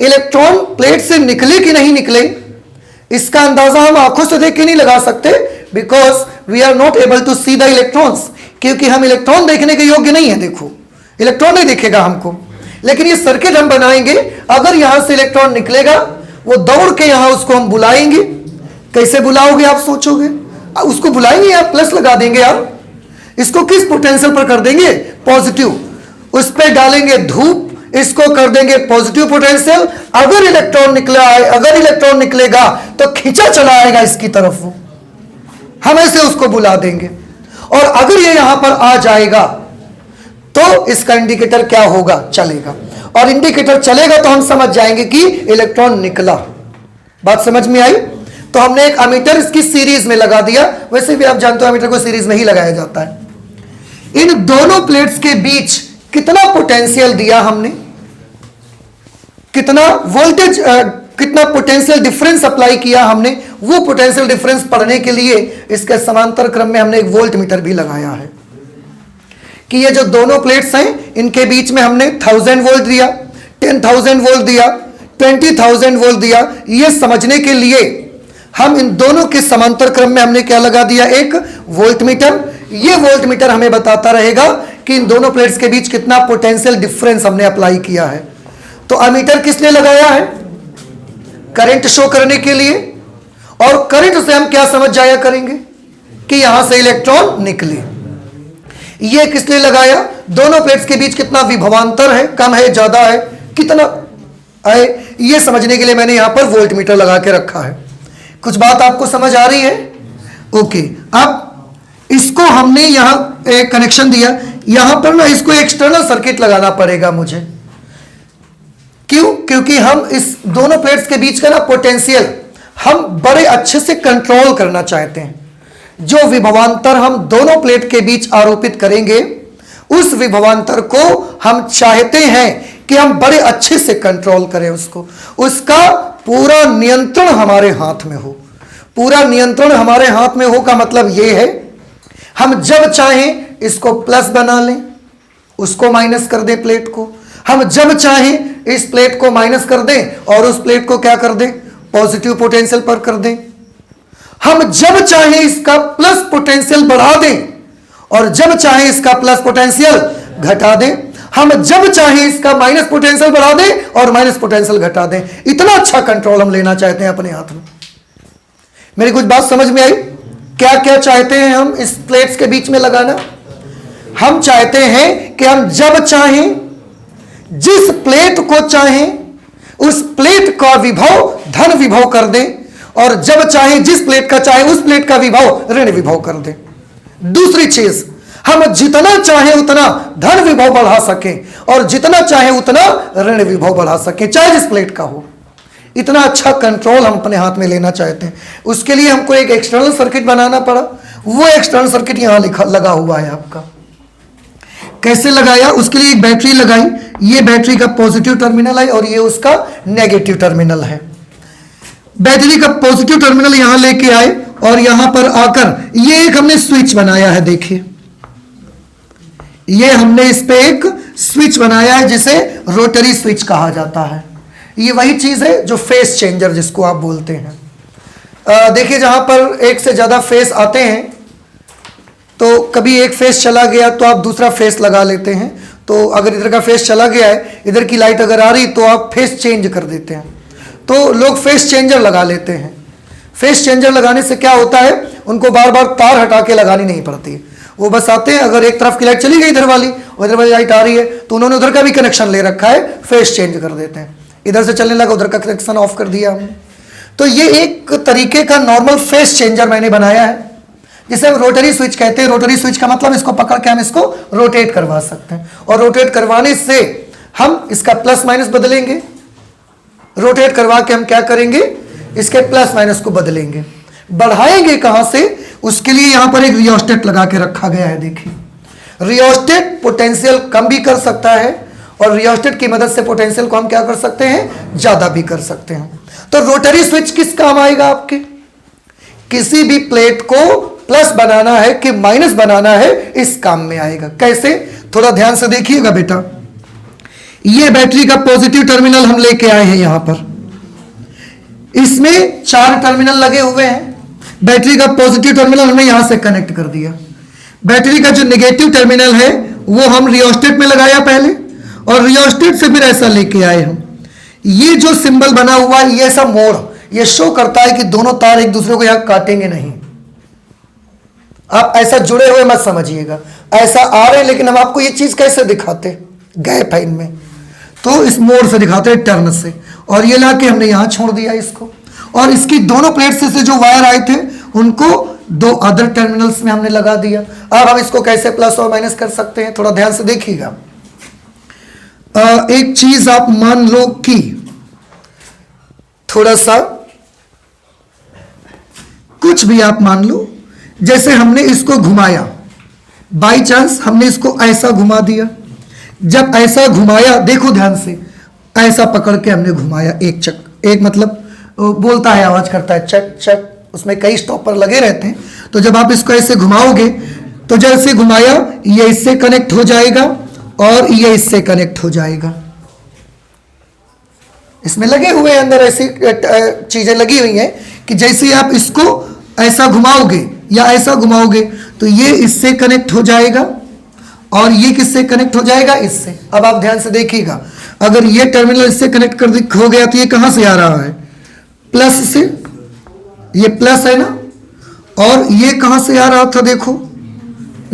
इलेक्ट्रॉन प्लेट से निकले कि नहीं निकले, इसका अंदाजा हम आंखों से देख के नहीं लगा सकते, because we are not able to see the electrons, क्योंकि हम इलेक्ट्रॉन देखने के योग्य नहीं है। देखो इलेक्ट्रॉन नहीं दिखेगा हमको, लेकिन ये सर्किट हम बनाएंगे, अगर यहां से इलेक्ट्रॉन निकलेगा वो दौड़ के यहां उसको हम बुलाएंगे। कैसे बुलाओगे आप सोचोगे, उसको बुलाएंगे आप प्लस लगा देंगे, आप इसको किस पोटेंशियल पर कर देंगे, पॉजिटिव, उस पर डालेंगे धूप, इसको कर देंगे पॉजिटिव पोटेंशियल। अगर इलेक्ट्रॉन निकला है, अगर इलेक्ट्रॉन निकलेगा तो खींचा चला आएगा इसकी तरफ, वो हम ऐसे उसको बुला देंगे। और अगर ये यहां पर आ जाएगा तो इसका इंडिकेटर क्या होगा, चलेगा, और इंडिकेटर चलेगा तो हम समझ जाएंगे कि इलेक्ट्रॉन निकला। बात समझ में आई। तो हमने एक अमीटर इसकी सीरीज में लगा दिया। वैसे भी आप जानते हो अमीटर को सीरीज में ही लगाया जाता है। इन दोनों प्लेट्स के बीच कितना पोटेंशियल दिया हमने, कितना वोल्टेज, कितना पोटेंशियल डिफरेंस अप्लाई किया हमने, वो पोटेंशियल डिफरेंस पढ़ने के लिए इसके समांतर क्रम में हमने एक वोल्ट मीटर भी लगाया है कि ये जो दोनों प्लेट्स हैं इनके बीच में हमने 1000 वोल्ट दिया, 10,000 वोल्ट दिया, 20,000 वोल्ट दिया। ये समझने के लिए हम इन दोनों के समांतर क्रम में हमने क्या लगा दिया, एक वोल्ट मीटर। ये वोल्ट मीटर हमें बताता रहेगा कि इन दोनों प्लेट्स के बीच कितना पोटेंशियल डिफरेंस हमने अप्लाई किया है। तो अमीटर किस लिए लगाया है, करंट शो करने के लिए, और करंट से हम क्या समझ जाया करेंगे कि यहां से इलेक्ट्रॉन निकले। ये किस लिए लगाया, दोनों प्लेट्स के बीच कितना विभवांतर है, कम है, ज्यादा है, कितना है, ये समझने के लिए मैंने यहां पर वोल्ट मीटर लगा के रखा है। कुछ बात आपको समझ आ रही है? ओके, अब इसको हमने यहां एक कनेक्शन दिया, यहां पर ना इसको एक्सटर्नल सर्किट लगाना पड़ेगा मुझे। क्यों? क्योंकि हम इस दोनों प्लेट्स के बीच का ना पोटेंशियल हम बड़े अच्छे से कंट्रोल करना चाहते हैं। जो विभवांतर हम दोनों प्लेट के बीच आरोपित करेंगे, उस विभवांतर को हम चाहते हैं कि हम बड़े अच्छे से कंट्रोल करें उसको, उसका पूरा नियंत्रण हमारे हाथ में हो। पूरा नियंत्रण हमारे हाथ में हो का मतलब यह है, हम जब चाहें इसको प्लस बना लें, उसको माइनस कर दें प्लेट को, हम जब चाहें इस प्लेट को माइनस कर दें और उस प्लेट को क्या कर दें, पॉजिटिव पोटेंशियल पर कर दें। हम जब चाहें इसका प्लस पोटेंशियल बढ़ा दें और जब चाहें इसका प्लस पोटेंशियल घटा दें। हम जब चाहें इसका माइनस पोटेंशियल बढ़ा दें और माइनस पोटेंशियल घटा दें। इतना अच्छा कंट्रोल हम लेना चाहते हैं अपने हाथ में। मेरी कुछ बात समझ में आई? क्या क्या चाहते हैं हम इस प्लेट्स के बीच में लगाना? हम चाहते हैं कि हम जब चाहें, जिस प्लेट को चाहें, उस प्लेट का विभव धन विभव कर दें, और जब चाहें जिस प्लेट का चाहे उस प्लेट का विभव ऋण विभव कर दें। दूसरी चीज, हम जितना चाहे उतना धन विभव बढ़ा सकें और जितना चाहे उतना ऋण विभव बढ़ा सकें, चाहे जिस प्लेट का हो। इतना अच्छा कंट्रोल हम अपने हाथ में लेना चाहते हैं। उसके लिए हमको एक एक्सटर्नल सर्किट बनाना पड़ा। वो एक्सटर्नल सर्किट यहां लगा हुआ है आपका। कैसे लगाया? उसके लिए एक बैटरी लगाई। ये बैटरी का पॉजिटिव टर्मिनल है और ये उसका नेगेटिव टर्मिनल है। बैटरी का पॉजिटिव टर्मिनल यहां लेके आए और यहां पर आकर ये एक हमने स्विच बनाया है। देखिए, ये हमने इस पे एक स्विच बनाया है जिसे रोटरी स्विच कहा जाता है। ये वही चीज है जो फेस चेंजर जिसको आप बोलते हैं। देखिए, जहां पर एक से ज्यादा फेस आते हैं तो कभी एक फेस चला गया तो आप दूसरा फेस लगा लेते हैं। तो अगर इधर का फेस चला गया है, इधर की लाइट अगर आ रही तो आप फेस चेंज कर देते हैं। तो लोग फेस चेंजर लगा लेते हैं। फेस चेंजर लगाने से क्या होता है, उनको बार बार तार हटा के लगानी नहीं पड़ती। वो बस आते हैं, अगर एक तरफ की लाइट चली गई इधर वाली और इधर वाली लाइट आ रही है तो उन्होंने उधर का भी कनेक्शन ले रखा है, फेस चेंज कर देते हैं। इधर से चलने लगा, उधर का कनेक्शन ऑफ कर दिया हमने। तो ये एक तरीके का नॉर्मल फेस चेंजर मैंने बनाया है, जिसे हम रोटरी स्विच कहते हैं। रोटरी स्विच का मतलब इसको पकड़ के हम इसको रोटेट करवा सकते हैं, और रोटेट करवाने से हम इसका प्लस माइनस बदलेंगे। रोटेट करवा के हम क्या करेंगे, इसके प्लस माइनस को बदलेंगे। बढ़ाएंगे कहां से, उसके लिए यहां पर एक रियोस्टेट लगा के रखा गया है। देखिए, रियोस्टेट पोटेंशियल कम भी कर सकता है और रियोस्टेट की मदद से पोटेंशियल को हम क्या कर सकते हैं, ज्यादा भी कर सकते हैं। तो रोटरी स्विच किस काम आएगा आपके? किसी भी प्लेट को प्लस बनाना है कि माइनस बनाना है, इस काम में आएगा। कैसे? थोड़ा ध्यान से देखिएगा बेटा। ये बैटरी का पॉजिटिव टर्मिनल हम लेके आए हैं। यहां पर इसमें 4 टर्मिनल लगे हुए हैं। बैटरी का पॉजिटिव टर्मिनल हमने यहां से कनेक्ट कर दिया। बैटरी का जो नेगेटिव टर्मिनल है वो हम रियोस्टेट में लगाया पहले, और रियोस्टेट से फिर ऐसा लेके आए हम। ये जो सिंबल बना हुआ है, ये ऐसा मोड़, ये शो करता है कि दोनों तार एक दूसरे को यहां काटेंगे नहीं। आप ऐसा जुड़े हुए मत समझिएगा, ऐसा आ रहे हैं, लेकिन हम आपको ये चीज कैसे दिखाते, गैप है इनमें, तो इस मोड़ से दिखाते हैं, टर्न से। और ये लाके हमने यहां छोड़ दिया इसको, और इसकी दोनों प्लेट से जो वायर आए थे उनको 2 अदर टर्मिनल्स में हमने लगा दिया। अब हम इसको कैसे प्लस और माइनस कर सकते हैं, थोड़ा ध्यान से देखिएगा। एक चीज आप मान लो कि थोड़ा सा कुछ भी आप मान लो, जैसे हमने इसको घुमाया, बाई चांस हमने इसको ऐसा घुमा दिया। जब ऐसा घुमाया, देखो ध्यान से, ऐसा पकड़ के हमने घुमाया, एक मतलब बोलता है, आवाज करता है चक चक, उसमें कई स्टॉपर लगे रहते हैं। तो जब आप इसको ऐसे घुमाओगे तो जैसे घुमाया ये इससे कनेक्ट हो जाएगा और ये इससे कनेक्ट हो जाएगा। इसमें लगे हुए अंदर ऐसी चीजें लगी हुई हैं कि जैसे आप इसको ऐसा घुमाओगे या ऐसा घुमाओगे तो ये इससे कनेक्ट हो जाएगा और ये किससे कनेक्ट हो जाएगा, इससे। अब आप ध्यान से देखिएगा, अगर ये टर्मिनल इससे कनेक्ट कर हो गया तो ये कहां से आ रहा है, प्लस से। ये प्लस है ना, और ये कहां से आ रहा था, देखो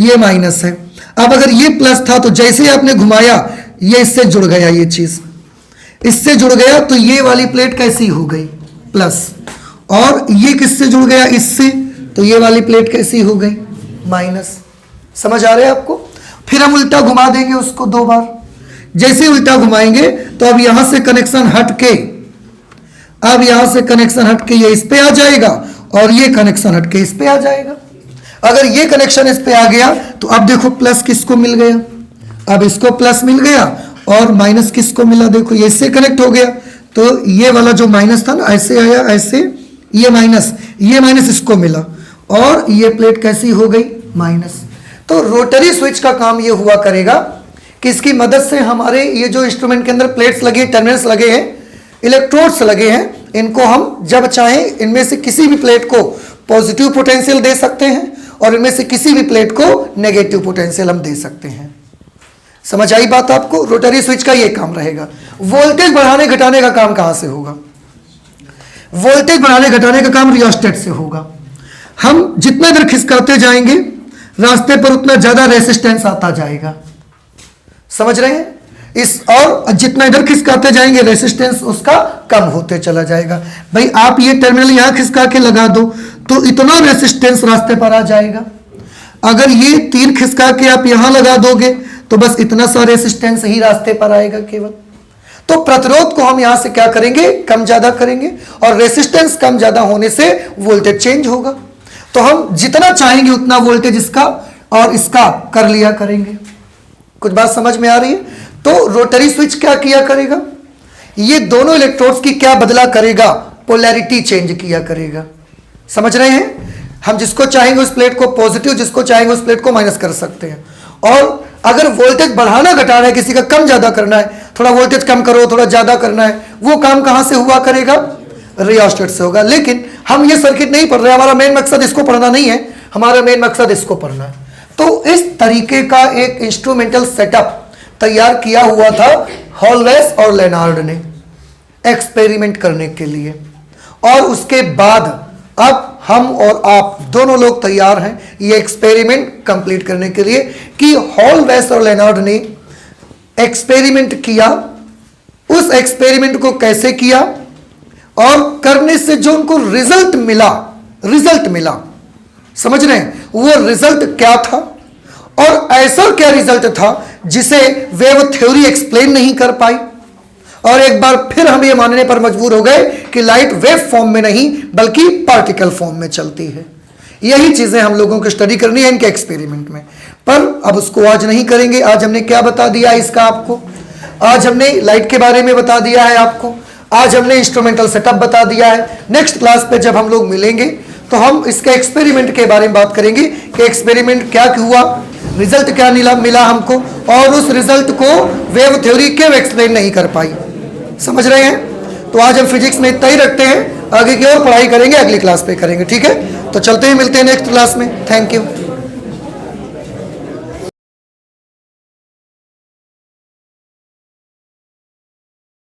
ये माइनस है। अब अगर ये प्लस था तो जैसे ही आपने घुमाया ये इससे जुड़ गया, ये चीज इससे जुड़ गया तो ये वाली प्लेट कैसी हो गई, प्लस। और ये किससे जुड़ गया, इससे, तो ये वाली प्लेट कैसी हो गई, माइनस। समझ आ रहा है आपको? फिर हम उल्टा घुमा देंगे उसको 2 बार। जैसे उल्टा घुमाएंगे तो अब यहां से कनेक्शन हट के, अब यहां से कनेक्शन हट के ये इस पे आ जाएगा और ये कनेक्शन हट के इस पे आ जाएगा। अगर ये कनेक्शन इस पे आ गया तो अब देखो प्लस किसको मिल गया, अब इसको प्लस मिल गया और माइनस किसको मिला, देखो ये इससे कनेक्ट हो गया तो ये वाला जो माइनस था ना ऐसे आया, ऐसे ये माइनस इसको मिला और ये प्लेट कैसी हो गई, माइनस। तो रोटरी स्विच का काम ये हुआ करेगा कि इसकी मदद से हमारे ये जो इंस्ट्रूमेंट के अंदर प्लेट्स लगे, टर्मिनल्स लगे हैं, इलेक्ट्रोड्स लगे हैं, इनको हम जब चाहें इनमें से किसी भी प्लेट को पॉजिटिव पोटेंशियल दे सकते हैं और इनमें से किसी भी प्लेट को नेगेटिव पोटेंशियल हम दे सकते हैं। समझ आई बात आपको? रोटरी स्विच का ये काम रहेगा। वोल्टेज बढ़ाने घटाने का काम कहां से होगा, वोल्टेज बढ़ाने घटाने का काम रियोस्टेट से होगा। हम जितना देर खिसकाते जाएंगे रास्ते पर उतना ज्यादा रेसिस्टेंस आता जाएगा, समझ रहे हैं? इस और जितना इधर खिसकाते जाएंगे रेसिस्टेंस उसका कम होते चला जाएगा। भाई आप ये टर्मिनल यहां खिसका के लगा दो तो इतना रेसिस्टेंस रास्ते पर आ जाएगा। अगर ये तीर खिसका के आप यहां लगा दोगे तो बस इतना सा रेसिस्टेंस ही रास्ते पर आएगा केवल। तो प्रतिरोध को हम यहां से क्या करेंगे, कम ज्यादा करेंगे और रेसिस्टेंस कम ज्यादा होने से वोल्टेज चेंज होगा। तो हम जितना चाहेंगे उतना वोल्टेज इसका और इसका कर लिया करेंगे। कुछ बात समझ में आ रही है? तो रोटरी स्विच क्या किया करेगा, ये दोनों इलेक्ट्रोड्स की क्या बदला करेगा, पोलैरिटी चेंज किया करेगा। समझ रहे हैं? हम जिसको चाहेंगे उस प्लेट को पॉजिटिव, जिसको चाहेंगे उस प्लेट को माइनस कर सकते हैं। और अगर वोल्टेज बढ़ाना घटाना है, किसी का कम ज्यादा करना है, थोड़ा वोल्टेज कम करो थोड़ा ज्यादा करना है, वो काम कहां से हुआ करेगा, रियोस्टेट से होगा। लेकिन हम ये सर्किट नहीं पढ़ रहे, हमारा मेन मकसद इसको पढ़ना नहीं है, हमारा मेन मकसद इसको पढ़ना है। तो इस तरीके का एक इंस्ट्रूमेंटल सेटअप तैयार किया हुआ था हॉलवेस और लेनार्ड ने एक्सपेरिमेंट करने के लिए। और उसके बाद अब हम और आप दोनों लोग तैयार हैं ये एक्सपेरिमेंट कंप्लीट करने के लिए कि हॉलवेस और लेनार्ड ने एक्सपेरिमेंट किया, उस एक्सपेरिमेंट को कैसे किया और करने से जो उनको रिजल्ट मिला, समझ रहे हैं, वो रिजल्ट क्या था और ऐसा क्या रिजल्ट था जिसे वेव थ्योरी एक्सप्लेन नहीं कर पाई। और एक बार फिर हम ये मानने पर मजबूर हो गए कि लाइट वेव फॉर्म में नहीं बल्कि पार्टिकल फॉर्म में चलती है। यही चीजें हम लोगों को स्टडी करनी है इनके एक्सपेरिमेंट में, पर अब उसको आज नहीं करेंगे। आज हमने क्या बता दिया है इसका आपको, आज हमने लाइट के बारे में बता दिया है आपको, आज हमने इंस्ट्रूमेंटल सेटअप बता दिया है। नेक्स्ट क्लास पे जब हम लोग मिलेंगे तो हम इसके एक्सपेरिमेंट के बारे में बात करेंगे कि एक्सपेरिमेंट क्या हुआ, रिजल्ट क्या मिला हमको और उस रिजल्ट को वेव थ्योरी क्यों एक्सप्लेन नहीं कर पाई। समझ रहे हैं? तो आज हम फिजिक्स में इतना ही रखते हैं, आगे की और पढ़ाई करेंगे अगली क्लास पे करेंगे, ठीक है? तो चलते हैं, मिलते हैं नेक्स्ट क्लास में। Thank you.